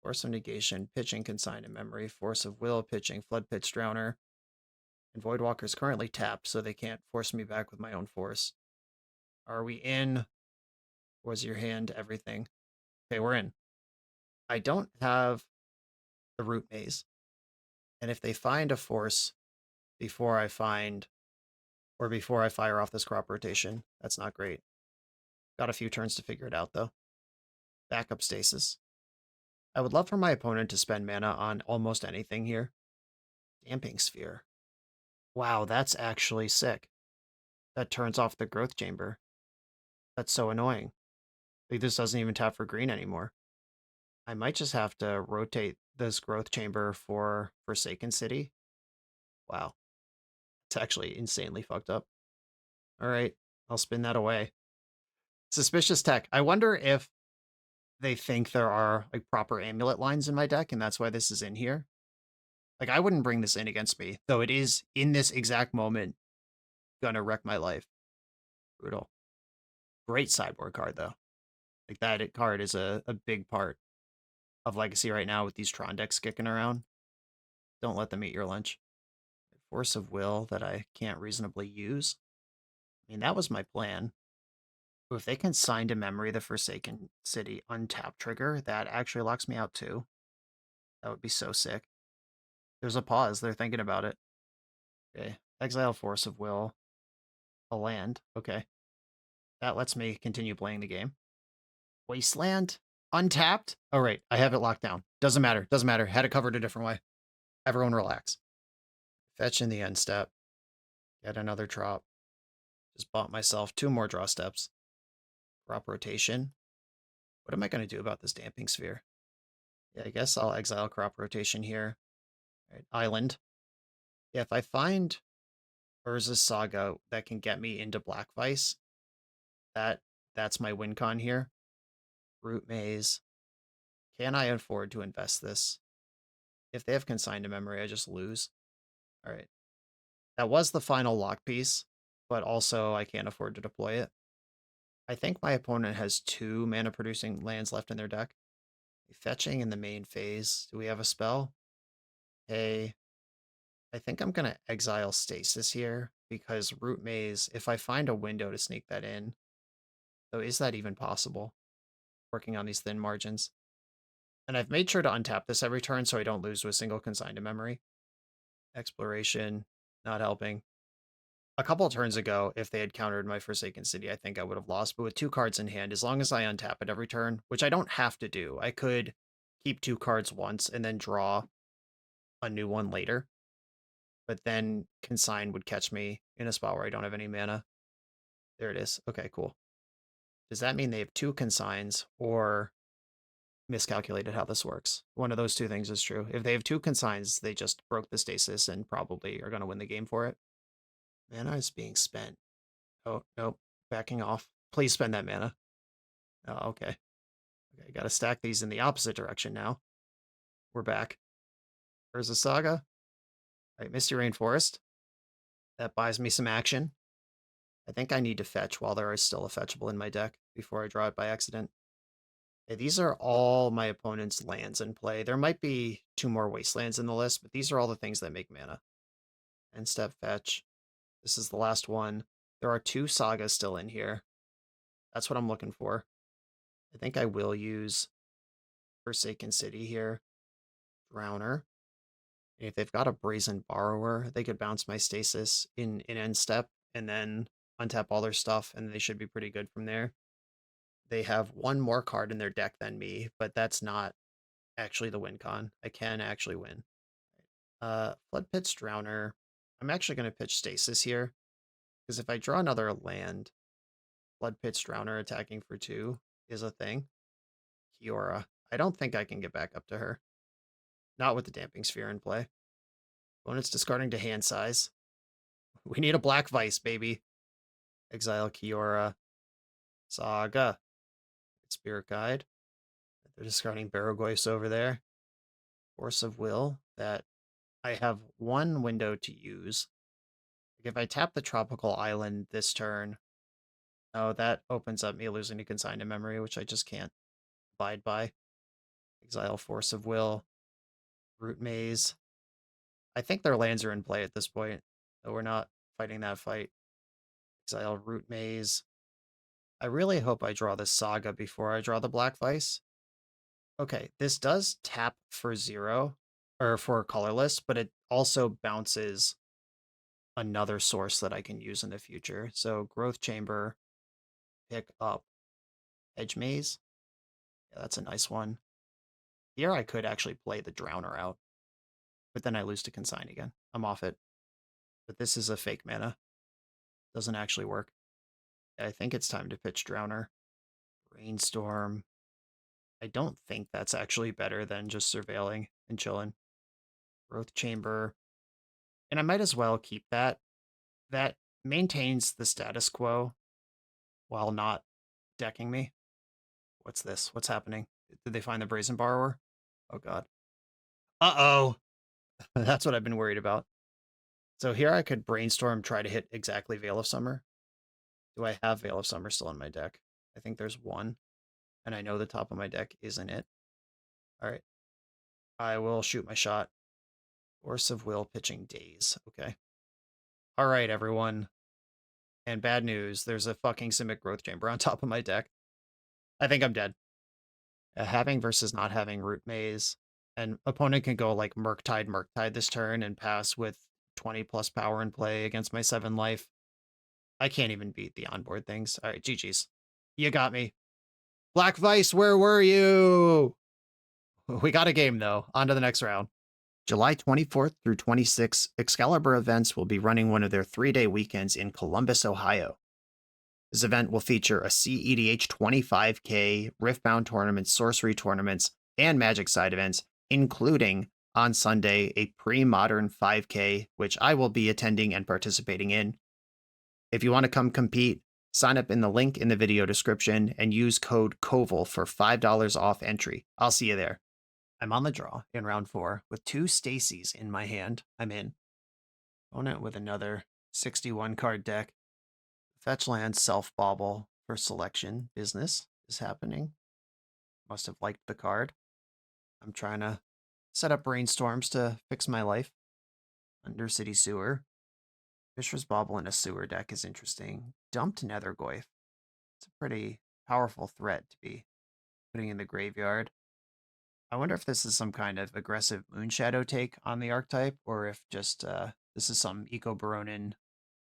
Force of Negation, pitching Consign in Memory, Force of Will, pitching Flood Pitch Drowner. And Voidwalker's currently tapped, so they can't force me back with my own force. Are we in? Was your hand everything? Okay, we're in. I don't have the Root Maze. And if they find a force before I find, or before I fire off this crop rotation, that's not great. Got a few turns to figure it out, though. Backup Stasis. I would love for my opponent to spend mana on almost anything here. Damping Sphere. Wow, that's actually sick. That turns off the Growth Chamber. That's so annoying. Like, this doesn't even tap for green anymore. I might just have to rotate this Growth Chamber for Forsaken City. Wow. It's actually insanely fucked up. All right, I'll spin that away. Suspicious Tech. I wonder if they think there are like proper amulet lines in my deck, and that's why this is in here. Like, I wouldn't bring this in against me, though it is, in this exact moment, gonna wreck my life. Brutal. Great sideboard card, though. Like, that card is a big part of Legacy right now with these Tron decks kicking around. Don't let them eat your lunch. Force of Will that I can't reasonably use. I mean, that was my plan. But if they can sign to memory the Forsaken City untap trigger, that actually locks me out too. That would be so sick. There's a pause. They're thinking about it. Okay. Exile Force of Will. A land. Okay. That lets me continue playing the game. Wasteland? Untapped? Oh, right. I have it locked down. Doesn't matter. Doesn't matter. Had it covered a different way. Everyone relax. Fetch in the end step. Get another drop. Just bought myself 2 more draw steps. Crop rotation. What am I going to do about this Damping Sphere? Yeah, I guess I'll exile crop rotation here. All right, Island. Yeah, if I find Urza's Saga that can get me into Black Vice, that's my win con here. Root Maze. Can I afford to invest this? If they have Consigned to Memory, I just lose. All right. That was the final lock piece, but also I can't afford to deploy it. I think my opponent has 2 mana-producing lands left in their deck. Fetching in the main phase. Do we have a spell? Hey, I think I'm going to exile Stasis here, because Root Maze, if I find a window to sneak that in, though, is that even possible? Working on these thin margins. And I've made sure to untap this every turn so I don't lose to a single Consigned to Memory. Exploration, not helping. A couple of turns ago, if they had countered my Forsaken City, I think I would have lost. But with 2 cards in hand, as long as I untap it every turn, which I don't have to do, I could keep 2 cards once and then draw a new one later. But then Consign would catch me in a spot where I don't have any mana. There it is. Okay, cool. Does that mean they have 2 Consigns or miscalculated how this works? One of those 2 things is true. If they have 2 Consigns, they just broke the Stasis and probably are going to win the game for it. Mana is being spent. Oh, nope. Backing off. Please spend that mana. Oh, okay. Okay, gotta stack these in the opposite direction now. We're back. There's a Saga. All right, Misty Rainforest. That buys me some action. I think I need to fetch while there is still a fetchable in my deck before I draw it by accident. Okay, these are all my opponent's lands in play. There might be 2 more Wastelands in the list, but these are all the things that make mana. End step fetch. This is the last one. There are 2 Sagas still in here. That's what I'm looking for. I think I will use Forsaken City here. Drowner. And if they've got a Brazen Borrower, they could bounce my Stasis in end step and then untap all their stuff, and they should be pretty good from there. They have one more card in their deck than me, but that's not actually the win con. I can actually win. Flood Pit's Drowner. I'm actually going to pitch Stasis here, because if I draw another land, Flood Pit's Drowner attacking for 2 is a thing. Kiora. I don't think I can get back up to her. Not with the Damping Sphere in play. Opponent's discarding to hand size. We need a Black Vice, baby. Exile Kiora. Saga. Spirit Guide. They're discarding Barrogoyfs over there. Force of Will. That I have one window to use. If I tap the Tropical Island this turn, oh, that opens up me losing to Consigned Memory, which I just can't abide by. Exile Force of Will. Root Maze. I think their lands are in play at this point, though we're not fighting that fight. Exile Root Maze. I really hope I draw this Saga before I draw the Black Vice. Okay, this does tap for 0, or for colorless, but it also bounces another source that I can use in the future. So Growth Chamber, pick up Edge Maze. Yeah, that's a nice one. Here I could actually play the Drowner out, but then I lose to Consign again. I'm off it. But this is a fake mana. Doesn't actually work. I think it's time to pitch Drowner. Rainstorm. I don't think that's actually better than just surveilling and chilling. Growth Chamber. And I might as well keep that. That maintains the status quo while not decking me. What's this? What's happening? Did they find the Brazen Borrower? Oh, God. Uh-oh. That's what I've been worried about. So here I could Brainstorm, try to hit exactly Veil of Summer. Do I have Veil of Summer still in my deck? I think there's one. And I know the top of my deck isn't it. All right. I will shoot my shot. Force of Will pitching Daze. Okay. All right, everyone. And bad news. There's a fucking Simic Growth Chamber on top of my deck. I think I'm dead. Having versus not having Root Maze. And opponent can go like Murktide this turn and pass with 20 plus power in play against my 7 life. I can't even beat the onboard things. All right, GG's. You got me. Black Vice, where were you? We got a game, though. On to the next round. July 24th through 26th, Excalibur Events will be running one of their 3-day weekends in Columbus, Ohio. This event will feature a CEDH 25K, Riftbound tournaments, sorcery tournaments, and Magic side events, including, on Sunday, a pre-modern 5K, which I will be attending and participating in. If you want to come compete, sign up in the link in the video description and use code KOVAL for $5 off entry. I'll see you there. I'm on the draw in round 4 with 2 Stacies in my hand. I'm in. Opponent with another 61 card deck. Fetch land, self-bobble for selection. Business is happening. Must have liked the card. I'm trying to set up brainstorms to fix my life. Undercity Sewer. Fish's Bobble in a sewer deck is interesting. Dumped Nethergoyf. It's a pretty powerful threat to be putting in the graveyard. I wonder if this is some kind of aggressive Moonshadow take on the archetype, or if just this is some Eco Baronin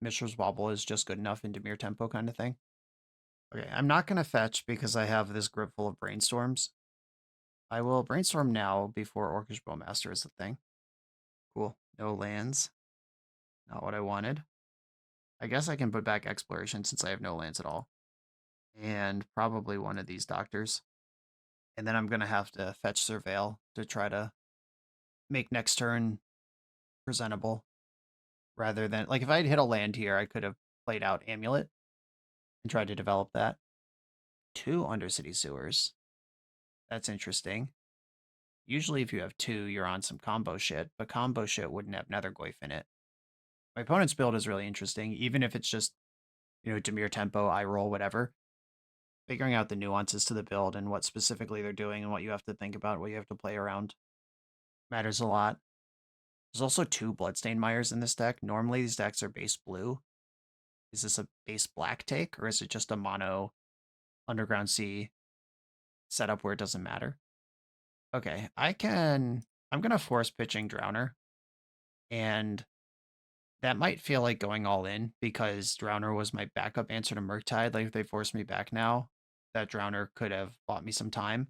Mishra's Wobble is just good enough in Demir Tempo kind of thing. Okay, I'm not going to fetch because I have this grip full of brainstorms. I will brainstorm now before Orcish Bowmaster is the thing. Cool. No lands. Not what I wanted. I guess I can put back Exploration since I have no lands at all. And probably one of these Doctors. And then I'm going to have to fetch Surveil to try to make next turn presentable. Rather than, like, if I had hit a land here, I could have played out Amulet and tried to develop that. 2 Undercity Sewers. That's interesting. Usually if you have 2, you're on some combo shit, but combo shit wouldn't have Nethergoyf in it. My opponent's build is really interesting, even if it's just, you know, Demir Tempo, I roll, whatever. Figuring out the nuances to the build and what specifically they're doing and what you have to think about, what you have to play around, matters a lot. There's also 2 Bloodstained Mires in this deck. Normally these decks are base blue. Is this a base black take, or is it just a mono Underground Sea setup where it doesn't matter? Okay, I'm going to force pitching Drowner, and that might feel like going all in because Drowner was my backup answer to Murktide. Like, if they force me back now, that Drowner could have bought me some time.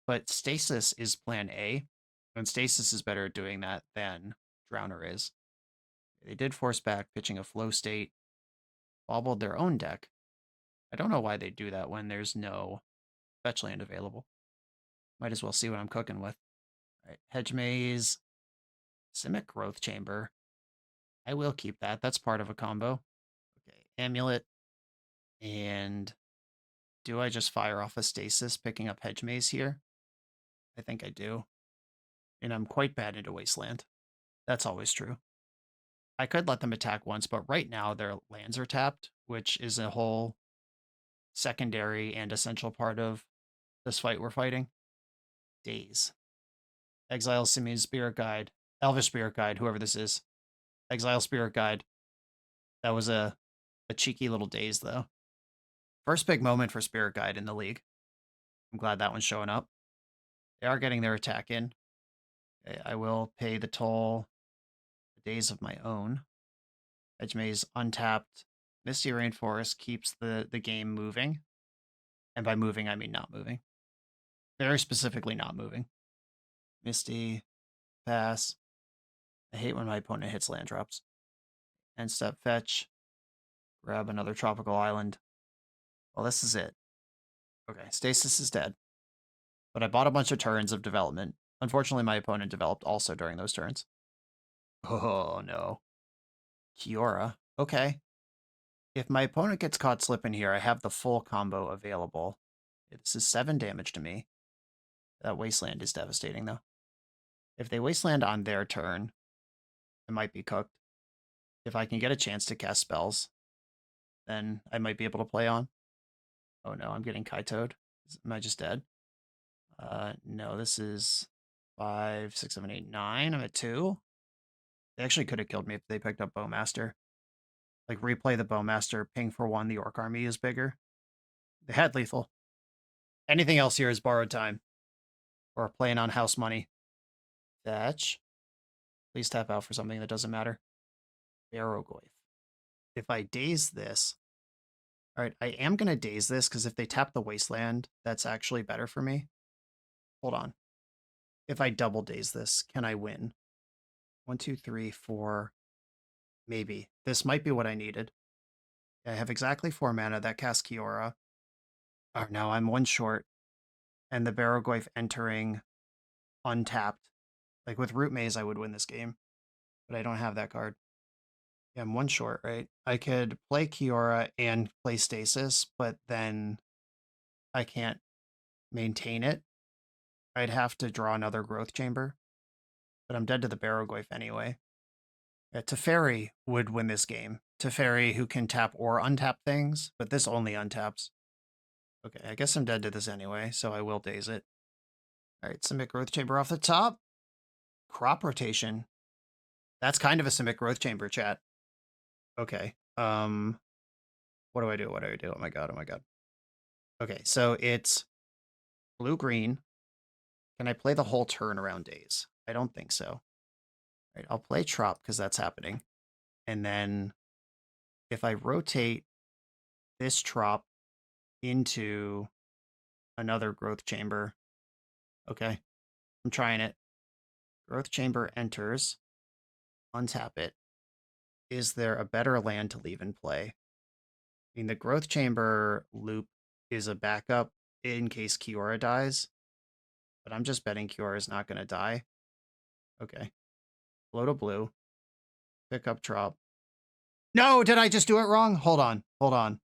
But Stasis is plan A, and Stasis is better at doing that than Drowner is. They did force back pitching a Flow State, bobbled their own deck. I don't know why they do that when there's no fetch land available. Might as well see what I'm cooking with. All right, Hedge Maze, Simic Growth Chamber. I will keep that. That's part of a combo. Okay, Amulet. And do I just fire off a Stasis picking up Hedge Maze here? I think I do. And I'm quite bad into Wasteland. That's always true. I could let them attack once, but right now their lands are tapped, which is a whole secondary and essential part of this fight we're fighting. Daze. Exile Simian Spirit Guide. Elvish Spirit Guide, whoever this is. Exile Spirit Guide. That was a cheeky little daze, though. First big moment for Spirit Guide in the league. I'm glad that one's showing up. They are getting their attack in. Okay, I will pay the toll. The days of my own. Edge Maze untapped. Misty Rainforest keeps the game moving. And by moving, I mean not moving. Very specifically not moving. Misty, pass. I hate when my opponent hits land drops. End step fetch. Grab another tropical island. Well, this is it. Okay, Stasis is dead. But I bought a bunch of turns of development. Unfortunately, my opponent developed also during those turns. Oh, no. Kiora. Okay. If my opponent gets caught slipping here, I have the full combo available. This is 7 damage to me. That Wasteland is devastating, though. If they Wasteland on their turn, I might be cooked. If I can get a chance to cast spells, then I might be able to play on. Oh no, I'm getting Kaito'd. Am I just dead? No, this is 5, 6, 7, 8, 9. I'm at 2. They actually could have killed me if they picked up Bowmaster. Like, replay the Bowmaster, ping for 1, the Orc army is bigger. They had lethal. Anything else here is borrowed time. Or playing on house money. Fetch. Please tap out for something that doesn't matter. Barrogoyf. If I daze this... Alright, I am going to daze this, because if they tap the Wasteland, that's actually better for me. Hold on. If I double daze this, can I win? 1, 2, 3, 4... Maybe. This might be what I needed. I have exactly 4 mana that casts Kiora. Oh, no, I'm 1 short. And the Barrogoyf entering untapped. Like, with Root Maze, I would win this game. But I don't have that card. Yeah, I'm 1 short, right? I could play Kiora and play Stasis, but then I can't maintain it. I'd have to draw another Growth Chamber. But I'm dead to the Barrogoyf anyway. Yeah, Teferi would win this game. Teferi, who can tap or untap things, but this only untaps. Okay, I guess I'm dead to this anyway, so I will daze it. Alright, Simic Growth Chamber off the top. Crop Rotation. That's kind of a Simic Growth Chamber, chat. Okay. What do I do? What do I do? Oh my god, oh my god. Okay, so it's blue-green. Can I play the whole turn around daze? I don't think so. All right, I'll play Trop because that's happening. And then if I rotate this Trop into another Growth Chamber, okay, I'm trying it. Growth Chamber enters, untap it. Is there a better land to leave in play? I mean, the Growth Chamber loop is a backup in case Kiora dies, but I'm just betting Kiora is not going to die. Okay. Blow to blue. Pick up Trop. No, did I just do it wrong? Hold on. Hold on.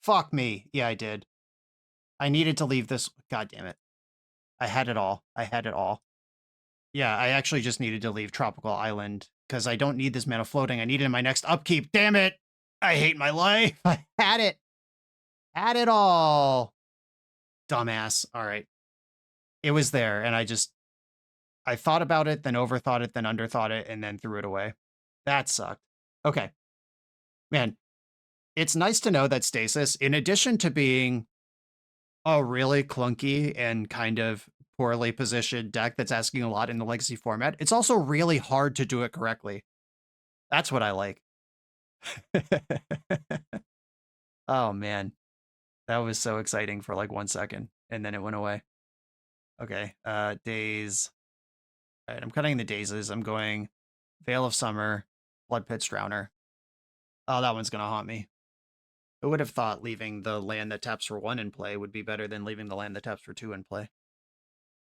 Fuck me. Yeah, I did. I needed to leave this. God damn it. I had it all. I had it all. Yeah, I actually just needed to leave Tropical Island because I don't need this mana floating. I need it in my next upkeep. Damn it. I hate my life. I had it. Had it all. Dumbass. All right. It was there, and I thought about it, then overthought it, then underthought it, and then threw it away. That sucked. Okay. Man, it's nice to know that Stasis, in addition to being a really clunky and kind of poorly positioned deck that's asking a lot in the Legacy format. It's also really hard to do it correctly. That's what I like. Oh, man. That was so exciting for like 1 second, and then it went away. Okay, days. All right, I'm cutting the dazes. I'm going Veil of Summer, Bloodpit Drowner. Oh, that one's going to haunt me. Who would have thought leaving the land that taps for 1 in play would be better than leaving the land that taps for 2 in play?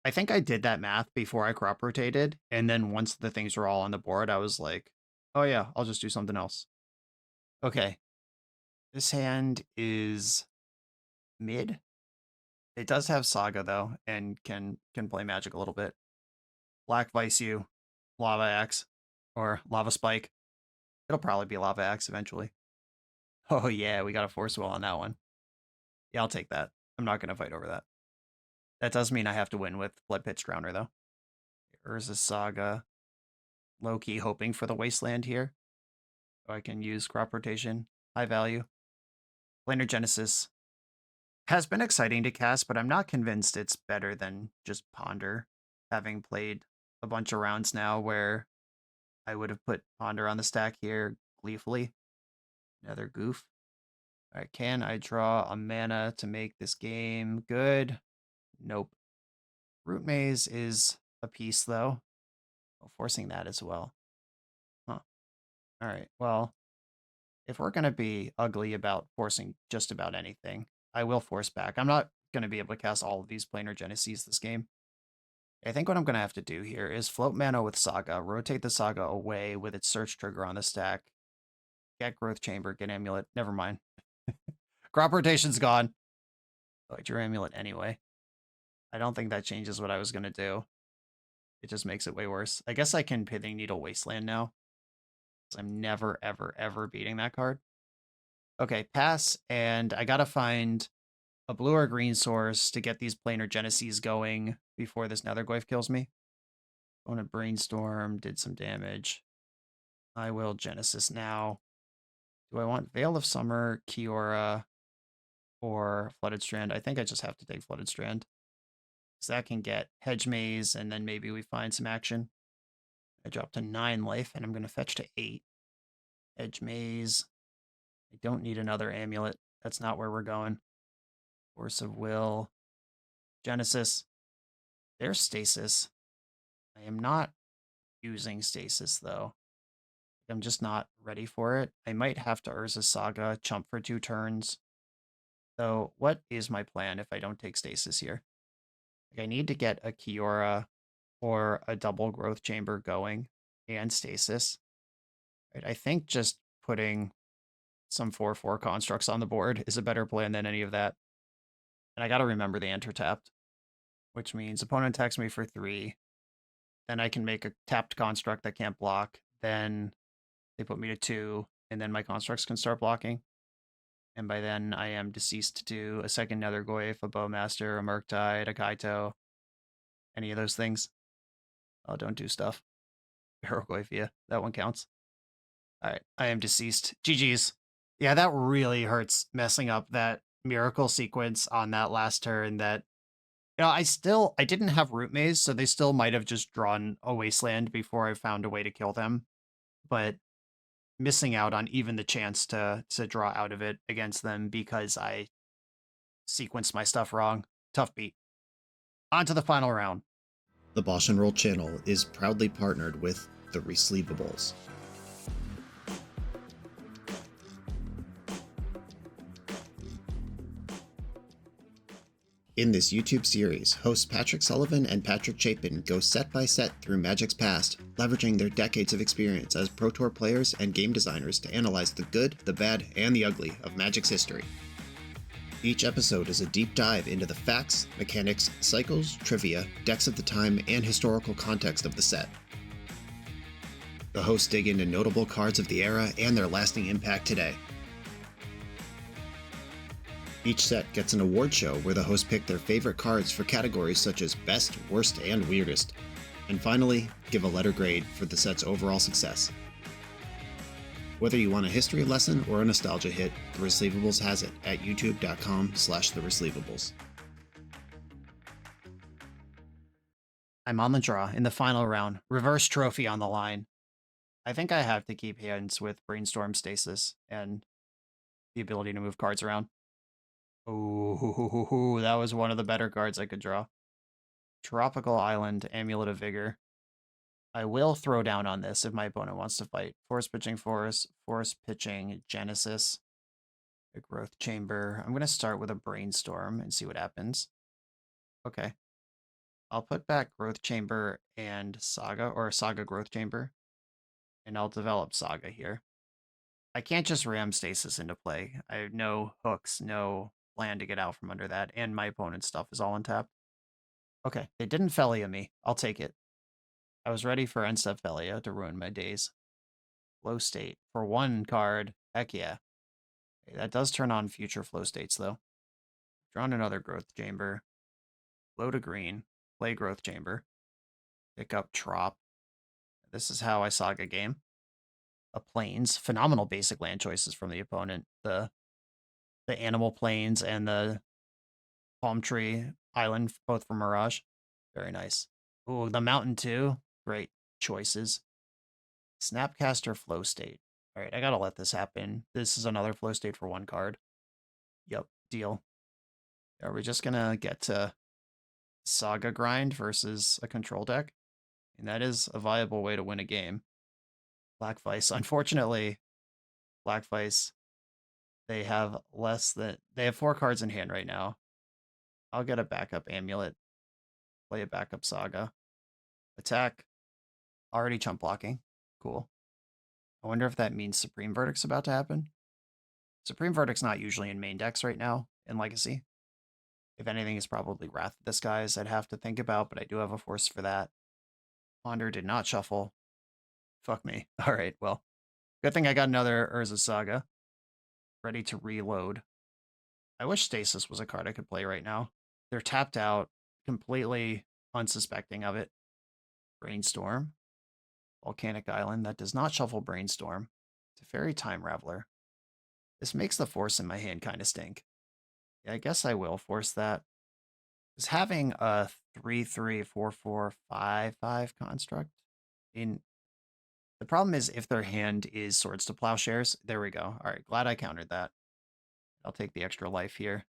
I think I did that math before I crop rotated, and then once the things were all on the board, I was like, oh yeah, I'll just do something else. Okay. This hand is mid. It does have Saga, though, and can play Magic a little bit. Black Vice U, Lava Axe, or Lava Spike. It'll probably be Lava Axe eventually. Oh yeah, we got a Force Will on that one. Yeah, I'll take that. I'm not going to fight over that. That does mean I have to win with Bloodpit Drowner, though. Urza Saga. Low-key hoping for the Wasteland here. So I can use Crop Rotation. High value. Planar Genesis. Has been exciting to cast, but I'm not convinced it's better than just Ponder. Having played a bunch of rounds now where I would have put Ponder on the stack here gleefully. Another goof. All right, can I draw a mana to make this game good? Nope. Root Maze is a piece, though. Oh, forcing that as well. Huh. All right, well, if we're going to be ugly about forcing just about anything, I will force back. I'm not going to be able to cast all of these Planar Genesis this game. I think what I'm going to have to do here is float mana with Saga, rotate the Saga away with its search trigger on the stack, get Growth Chamber, get Amulet. Never mind. Crop Rotation's gone. Oh, I drew Amulet anyway. I don't think that changes what I was going to do. It just makes it way worse. I guess I can Pithing Needle Wasteland now. I'm never, ever, ever beating that card. Okay, pass, and I gotta find a blue or green source to get these Planar Genesis going before this Nethergoyf kills me. Going to Brainstorm, did some damage. I will Genesis now. Do I want Veil of Summer, Kiora, or Flooded Strand? I think I just have to take Flooded Strand. Because that can get Hedge Maze, and then maybe we find some action. I drop to 9 life, and I'm going to fetch to 8. Hedge Maze. I don't need another Amulet. That's not where we're going. Force of Will. Genesis. There's Stasis. I am not using Stasis, though. I'm just not ready for it. I might have to Urza Saga, chump for 2 turns. So what is my plan if I don't take Stasis here? I need to get a Kiora or a double Growth Chamber going and Stasis. Right, I think just putting some 4/4 constructs on the board is a better plan than any of that. And I got to remember the enter tapped, which means opponent attacks me for 3. Then I can make a tapped construct that can't block. Then they put me to 2, and then my constructs can start blocking. And by then, I am deceased to a second Nethergoyf, a Bowmaster, a Murktide, a Kaito, any of those things. Oh, don't do stuff. Barrowgoyf, yeah, that one counts. All right, I am deceased. GG's. Yeah, that really hurts messing up that miracle sequence on that last turn that, you know, I didn't have Root Maze, so they still might have just drawn a Wasteland before I found a way to kill them. But missing out on even the chance to draw out of it against them because I sequenced my stuff wrong. Tough beat. On to the final round. The BoshNRoll channel is proudly partnered with the Resleevables. In this YouTube series, hosts Patrick Sullivan and Patrick Chapin go set by set through Magic's past, leveraging their decades of experience as Pro Tour players and game designers to analyze the good, the bad, and the ugly of Magic's history. Each episode is a deep dive into the facts, mechanics, cycles, trivia, decks of the time, and historical context of the set. The hosts dig into notable cards of the era and their lasting impact today. Each set gets an award show where the hosts pick their favorite cards for categories such as Best, Worst, and Weirdest. And finally, give a letter grade for the set's overall success. Whether you want a history lesson or a nostalgia hit, The Resleevables has it at youtube.com/theresleevables. I'm on the draw in the final round. Reverse trophy on the line. I think I have to keep hands with Brainstorm Stasis and the ability to move cards around. Ooh, that was one of the better cards I could draw. Tropical Island, Amulet of Vigor. I will throw down on this if my opponent wants to fight. Force pitching Forest pitching Genesis. A Growth Chamber. I'm going to start with a Brainstorm and see what happens. Okay. I'll put back Growth Chamber and Saga, or Saga Growth Chamber. And I'll develop Saga here. I can't just ram Stasis into play. I have no hooks, no land to get out from under that, and my opponent's stuff is all untapped. Okay, they didn't Felia me. I'll take it. I was ready for Enstep Felia to ruin my days. Flow State. For one card, heck yeah. Okay, that does turn on future flow states, though. Drawn another Growth Chamber. Flow to green. Play Growth Chamber. Pick up Trop. This is how I Saga game. A Plains. Phenomenal basic land choices from the opponent. The Animal Plains and the Palm Tree Island, both from Mirage. Very nice. Ooh, the Mountain too. Great choices. Snapcaster Flow State. All right, I gotta let this happen. This is another flow state for one card. Yep, deal. Are we just gonna get to Saga grind versus a control deck? And that is a viable way to win a game. Black Vice. Unfortunately, Black Vice, they have 4 cards in hand right now. I'll get a backup Amulet. Play a backup Saga. Attack. Already chump blocking. Cool. I wonder if that means Supreme Verdict's about to happen. Supreme Verdict's not usually in main decks right now in Legacy. If anything, it's probably Wrath of the Skies I'd have to think about, but I do have a force for that. Ponder did not shuffle. Fuck me. Alright, well. Good thing I got another Urza Saga. Ready to reload. I wish Stasis was a card I could play right now. They're tapped out, completely unsuspecting of it. Brainstorm. Volcanic Island. That does not shuffle Brainstorm. Teferi Time Raveler. This makes the force in my hand kind of stink. Yeah, I guess I will force that. Is having a 3/3/4/4/5/5 construct in the problem is if their hand is Swords to Plowshares. There we go. All right, glad I countered that. I'll take the extra life here.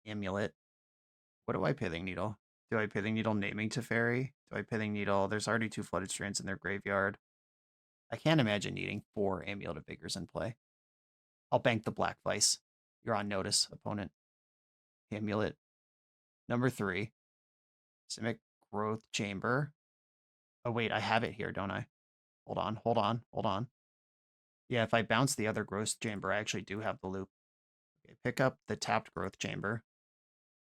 Amulet. What do I Pithing Needle? Do I Pithing Needle naming Teferi? Do I Pithing Needle? There's already 2 Flooded Strands in their graveyard. I can't imagine needing 4 Amulet of Vigors in play. I'll bank the Black Vice. You're on notice, opponent. Amulet. Number 3. Simic Growth Chamber. Oh, wait, I have it here, don't I? Hold on. Yeah, if I bounce the other Growth Chamber, I actually do have the loop. Okay, pick up the tapped Growth Chamber.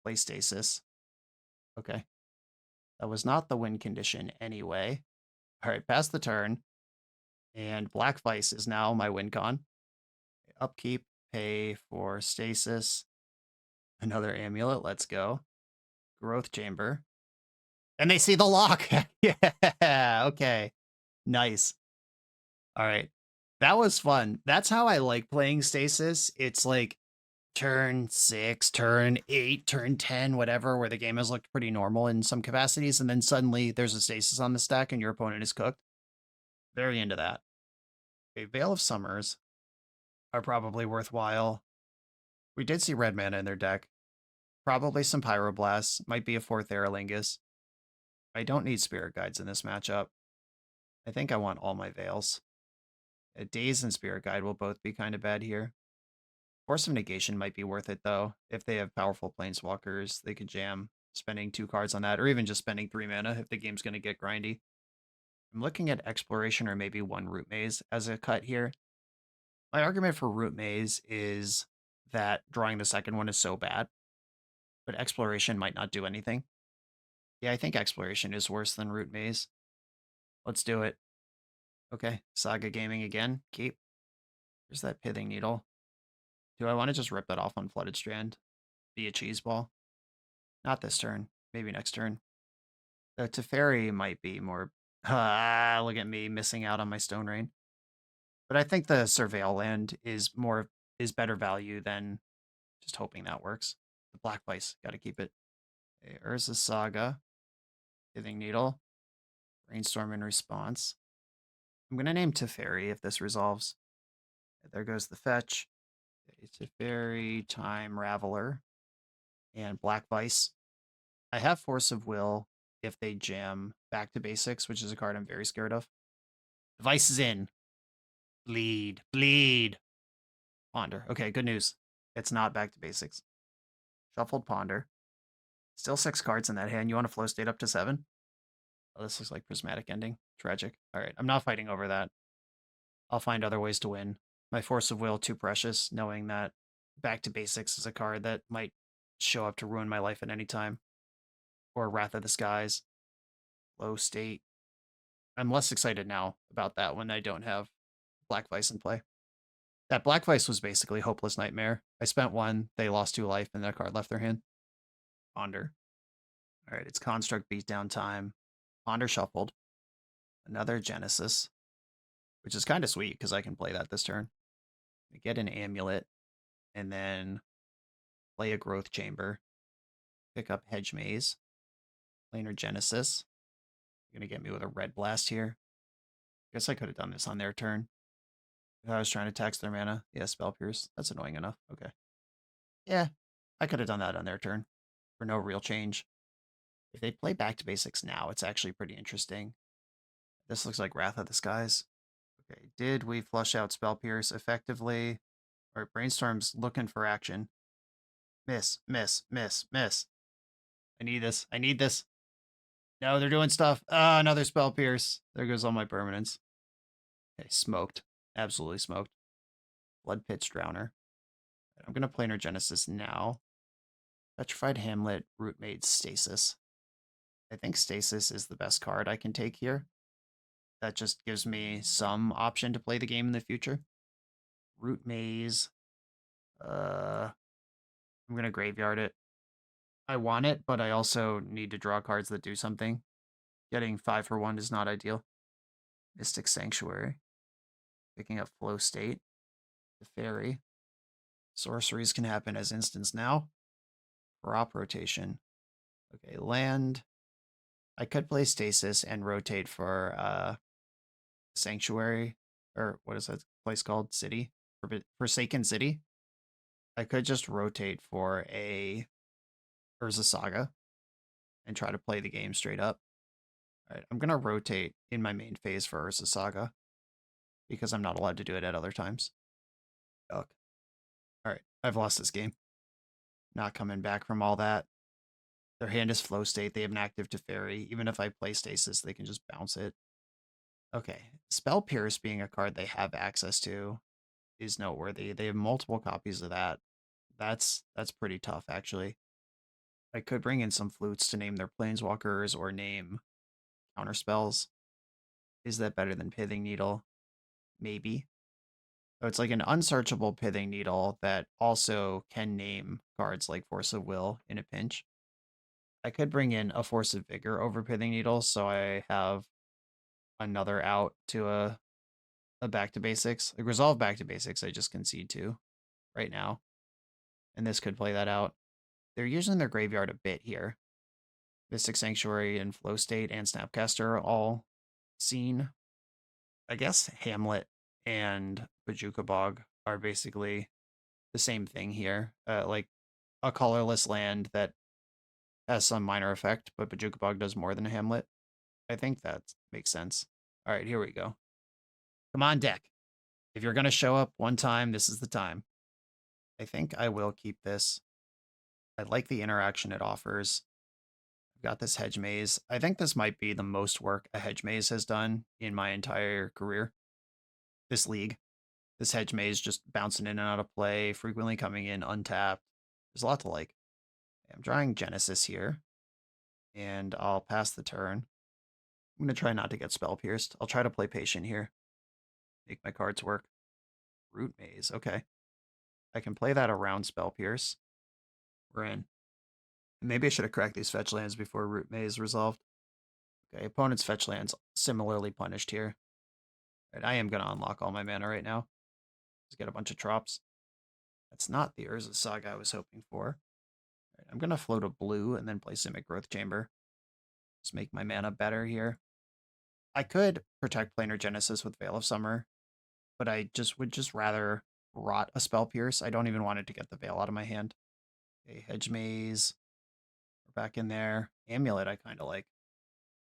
Play Stasis. Okay. That was not the win condition anyway. All right, pass the turn. And Black Vice is now my win con. Upkeep, pay for Stasis. Another Amulet, let's go. Growth Chamber. And they see the lock. Yeah, okay. Nice. All right. That was fun. That's how I like playing Stasis. It's like turn 6, turn 8, turn 10, whatever, where the game has looked pretty normal in some capacities, and then suddenly there's a Stasis on the stack and your opponent is cooked. Very into that. Okay, Veil of Summers are probably worthwhile. We did see red mana in their deck. Probably some Pyroblasts. Might be a 4th Aerolingus. I don't need Spirit Guides in this matchup. I think I want all my Veils. A Daze and Spirit Guide will both be kind of bad here. Force of Negation might be worth it, though. If they have powerful Planeswalkers, they could jam spending 2 cards on that, or even just spending 3 mana if the game's going to get grindy. I'm looking at Exploration or maybe 1 Root Maze as a cut here. My argument for Root Maze is that drawing the second one is so bad, but Exploration might not do anything. Yeah, I think Exploration is worse than Root Maze. Let's do it. Okay, Saga Gaming again. Keep. There's that Pithing Needle. Do I want to just rip that off on Flooded Strand? Be a cheese ball? Not this turn. Maybe next turn. The Teferi might be more... look at me missing out on my Stone Rain. But I think the Surveil land is better value than just hoping that works. The Black Vice, gotta keep it. Okay, Urza Saga. Pithing Needle. Brainstorm in response. I'm going to name Teferi if this resolves. There goes the fetch. Teferi, Time Raveler, and Black Vice. I have Force of Will if they jam Back to Basics, which is a card I'm very scared of. The Vice is in. Bleed. Bleed. Ponder. Okay, good news. It's not Back to Basics. Shuffled Ponder. Still 6 cards in that hand. You want to flow state up to 7? Oh, this looks like Prismatic Ending. Tragic. All right, I'm not fighting over that. I'll find other ways to win. My Force of Will too precious, knowing that Back to Basics is a card that might show up to ruin my life at any time. Or Wrath of the Skies. Low state. I'm less excited now about that when I don't have Black Vice in play. That Black Vice was basically Hopeless Nightmare. I spent 1, they lost 2 life, and that card left their hand. Ponder. All right, it's Construct Beatdown time. Ponder shuffled. Another Genesis, which is kind of sweet because I can play that this turn. I get an Amulet, and then play a Growth Chamber. Pick up Hedge Maze. Planar Genesis. You're going to get me with a Red Blast here. Guess I could have done this on their turn. If I was trying to tax their mana. Yeah, Spell Pierce. That's annoying enough. Okay. Yeah, I could have done that on their turn. For no real change. If they play Back to Basics now, it's actually pretty interesting. This looks like Wrath of the Skies. Okay, did we flush out Spell Pierce effectively? Or Brainstorm's looking for action. Miss, miss, miss, miss. I need this. I need this. No, they're doing stuff. Ah, another Spell Pierce. There goes all my permanents. Okay, smoked. Absolutely smoked. Blood Pitch Drowner. I'm going to Planar Genesis now. Petrified Hamlet, Rootmaid, Stasis. I think Stasis is the best card I can take here. That just gives me some option to play the game in the future. Root Maze. I'm going to graveyard it. I want it, but I also need to draw cards that do something. Getting 5 for 1 is not ideal. Mystic Sanctuary. Picking up Flow State. The Fairy. Sorceries can happen as instants now. Crop Rotation. Okay, land. I could play Stasis and rotate for Sanctuary. Or what is that place called? City? Forsaken City. I could just rotate for a Urza Saga and try to play the game straight up. All right, I'm going to rotate in my main phase for Urza Saga because I'm not allowed to do it at other times. Yuck. All right, I've lost this game. Not coming back from all that. Their hand is Flow State. They have an active Teferi. Even if I play Stasis, they can just bounce it. Okay, Spell Pierce being a card they have access to is noteworthy. They have multiple copies of that. That's pretty tough, actually. I could bring in some flutes to name their planeswalkers or name counterspells. Is that better than Pithing Needle? Maybe. So it's like an unsearchable Pithing Needle that also can name cards like Force of Will in a pinch. I could bring in a Force of Vigor over Pithing Needle, so I have another out to a Back to Basics. Like Resolve Back to Basics, I just concede to right now. And this could play that out. They're using their graveyard a bit here. Mystic Sanctuary and Flow State and Snapcaster are all seen. I guess Hamlet and Bojuka Bog are basically the same thing here. Like a colorless land that has some minor effect, but Bojuka Bog does more than a Hamlet. I think that makes sense. All right, here we go. Come on, deck. If you're going to show up one time, this is the time. I think I will keep this. I like the interaction it offers. I've got this Hedge Maze. I think this might be the most work a Hedge Maze has done in my entire career. This league. This Hedge Maze just bouncing in and out of play, frequently coming in untapped. There's a lot to like. I'm drawing Genesis here, and I'll pass the turn. I'm going to try not to get Spell Pierced. I'll try to play patient here. Make my cards work. Root Maze, okay. I can play that around Spell Pierce. We're in. Maybe I should have cracked these fetch lands before Root Maze resolved. Okay, opponent's fetch lands similarly punished here. Right, I am going to unlock all my mana right now. Just get a bunch of drops. That's not the Urza Saga I was hoping for. Right, I'm going to float a blue and then play Simic Growth Chamber. Just make my mana better here. I could protect Planar Genesis with Veil of Summer, but I would just rather rot a Spell Pierce. I don't even want it to get the Veil out of my hand. Okay, Hedge Maze. We're back in there. Amulet I kind of like.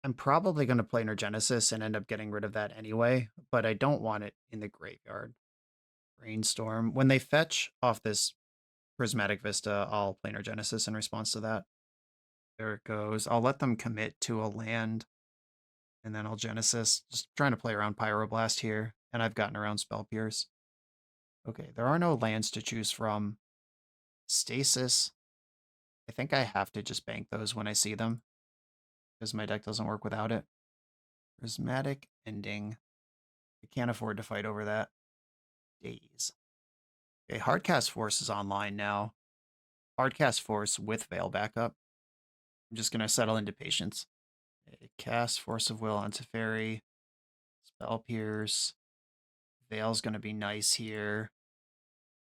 I'm probably going to Planar Genesis and end up getting rid of that anyway, but I don't want it in the graveyard. Brainstorm. When they fetch off this Prismatic Vista, I'll Planar Genesis in response to that. There it goes. I'll let them commit to a land, and then I'll Genesis. Just trying to play around Pyroblast here, and I've gotten around Spell Pierce. Okay, there are no lands to choose from. Stasis. I think I have to just bank those when I see them, because my deck doesn't work without it. Prismatic Ending. I can't afford to fight over that. Days. Okay, Hardcast Force is online now. Hardcast Force with Veil backup. I'm just going to settle into Patience. Okay, cast Force of Will on Teferi. Spell Pierce. Veil's going to be nice here.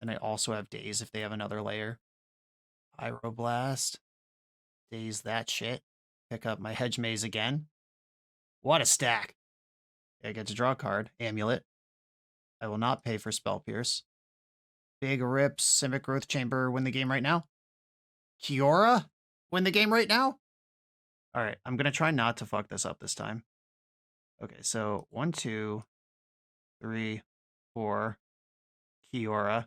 And I also have Daze if they have another layer. Pyroblast. Daze that shit. Pick up my Hedge Maze again. What a stack. I get to draw a card. Amulet. I will not pay for Spell Pierce. Big Rips. Simic Growth Chamber. Win the game right now. Kiora. Win the game right now. All right. I'm going to try not to fuck this up this time. Okay. So 1, 2, 3, 4. Kiora.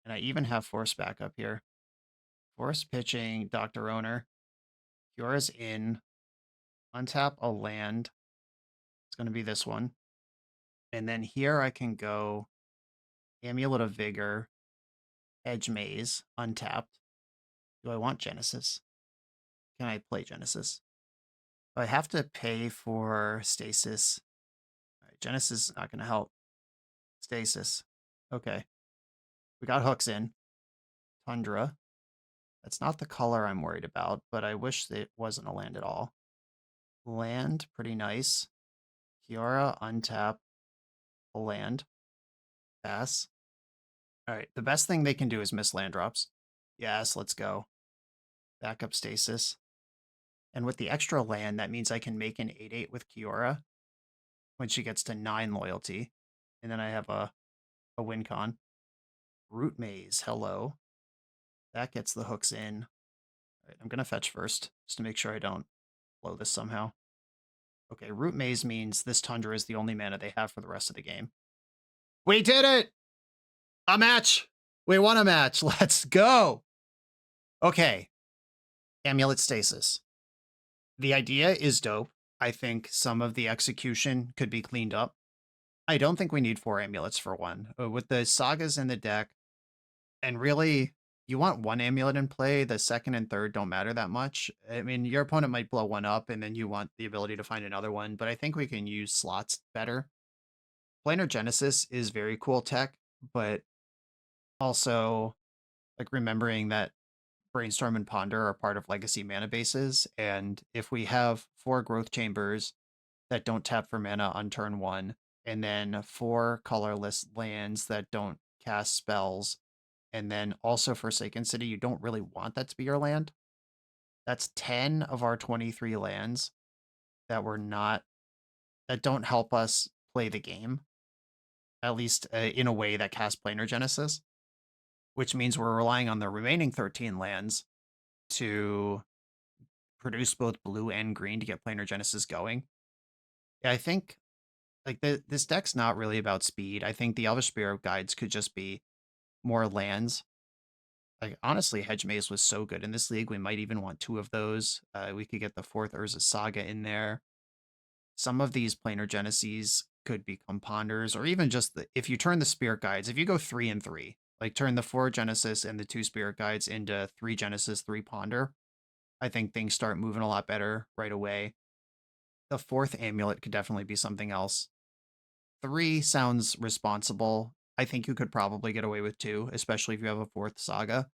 And I even have Force backup here. Force pitching Dr. Owner. Kiora's in. Untap a land. It's going to be this one. And then here I can go Amulet of Vigor, Edge Maze, untapped. Do I want Genesis? Can I play Genesis? I have to pay for Stasis. All right, Genesis is not going to help. Stasis. Okay. We got hooks in. Tundra. That's not the color I'm worried about, but I wish it wasn't a land at all. Land, pretty nice. Kiora, untap, a land. Pass. All right, the best thing they can do is miss land drops. Yes, let's go. Backup Stasis. And with the extra land, that means I can make an 8/8 with Kiora when she gets to 9 loyalty. And then I have a win con. Root Maze, hello. That gets the hooks in. All right, I'm going to fetch first, just to make sure I don't blow this somehow. Okay, Root Maze means this Tundra is the only mana they have for the rest of the game. We did it! A match! We won a match. Let's go! Okay. Amulet Stasis. The idea is dope. I think some of the execution could be cleaned up. I don't think we need 4 amulets for one. With the sagas in the deck, and really, you want 1 amulet in play. The second and third don't matter that much. I mean, your opponent might blow one up, and then you want the ability to find another one, but I think we can use slots better. Planar Genesis is very cool tech, but also, like, remembering that Brainstorm and Ponder are part of legacy mana bases, and if we have 4 growth chambers that don't tap for mana on turn 1, and then 4 colorless lands that don't cast spells, and then also Forsaken City, you don't really want that to be your land. That's 10 of our 23 lands that don't help us play the game, at least in a way that casts Planar Genesis, which means we're relying on the remaining 13 lands to produce both blue and green to get Planar Genesis going. Yeah, I think like this deck's not really about speed. I think the Elvish Spirit Guides could just be more lands. Like, honestly, Hedge Maze was so good in this league. We might even want 2 of those. We could get the 4th Urza Saga in there. Some of these Planar Genesis could become Ponders, or even just if you turn the Spirit Guides, if you go 3 and 3, like turn the 4 Genesis and the 2 Spirit Guides into 3 Genesis, 3 Ponder, I think things start moving a lot better right away. The 4th Amulet could definitely be something else. 3 sounds responsible. I think you could probably get away with 2, especially if you have a 4th Saga,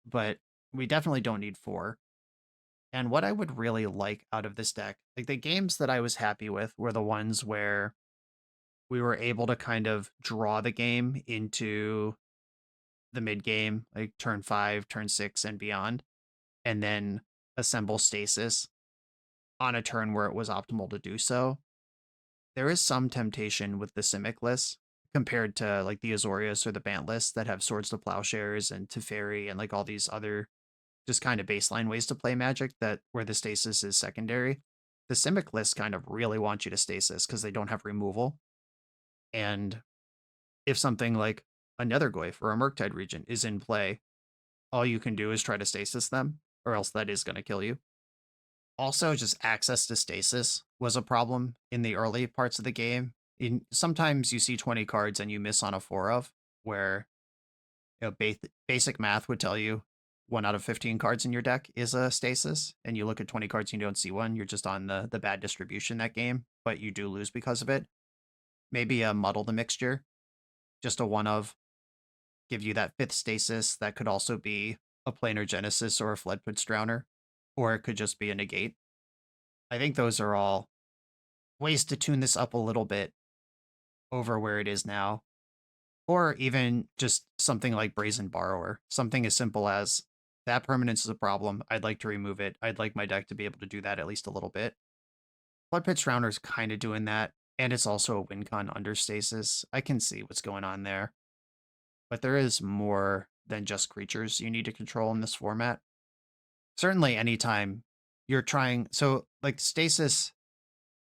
but we definitely don't need 4. And what I would really like out of this deck, like the games that I was happy with were the ones where we were able to kind of draw the game into the mid game, like turn 5, turn 6, and beyond, and then assemble Stasis on a turn where it was optimal to do so. There is some temptation with the Simic list compared to like the Azorius or the Bant lists that have Swords to Plowshares and Teferi and like all these other just kind of baseline ways to play Magic that where the stasis is secondary. The Simic lists kind of really want you to stasis because they don't have removal. And if something like a Nethergoyf or a Murktide region is in play, all you can do is try to stasis them, or else that is going to kill you. Also, just access to stasis was a problem in the early parts of the game. Sometimes you see 20 cards and you miss on a 4 of, where basic math would tell you 1 out of 15 cards in your deck is a stasis, and you look at 20 cards and you don't see one, you're just on the bad distribution that game, but you do lose because of it. Maybe muddle the mixture, just a 1 of, give you that 5th stasis that could also be a Planar Genesis or a Floodpits Drowner, or it could just be a negate. I think those are all ways to tune this up a little bit over where it is now. Or even just something like Brazen Borrower. Something as simple as, that permanence is a problem, I'd like to remove it, I'd like my deck to be able to do that at least a little bit. Floodpits Drowner's kind of doing that, and it's also a win con under stasis. I can see what's going on there. But there is more than just creatures you need to control in this format. Certainly anytime you're trying, so like stasis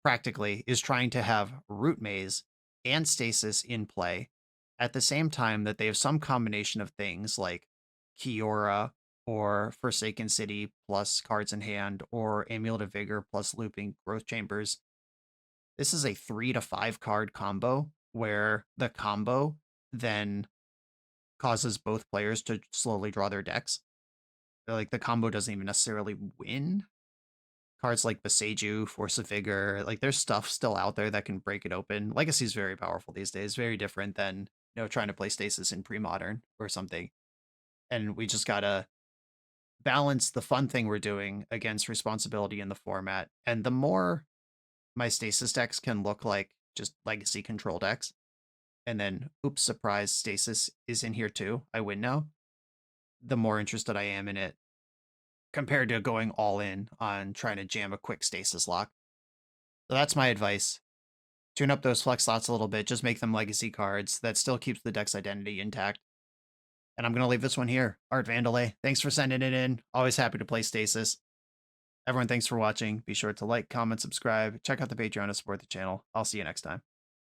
practically is trying to have Root Maze and stasis in play at the same time that they have some combination of things like Kiora or Forsaken City plus cards in hand, or Amulet of Vigor plus looping Growth Chambers. This is a 3 to 5 card combo where the combo then causes both players to slowly draw their decks. Like the combo doesn't even necessarily win. Cards like Beseiju, Force of Vigor, like there's stuff still out there that can break it open. Legacy is very powerful these days, very different than, trying to play stasis in pre-modern or something. And we just gotta balance the fun thing we're doing against responsibility in the format. And the more my stasis decks can look like just legacy control decks, and then, oops, surprise, stasis is in here too, I win now, the more interested I am in it, compared to going all in on trying to jam a quick stasis lock. So that's my advice. Tune up those flex slots a little bit, just make them legacy cards. That still keeps the deck's identity intact. And I'm going to leave this one here. Art Vandalay, thanks for sending it in. Always happy to play stasis. Everyone, thanks for watching. Be sure to like, comment, subscribe. Check out the Patreon to support the channel. I'll see you next time.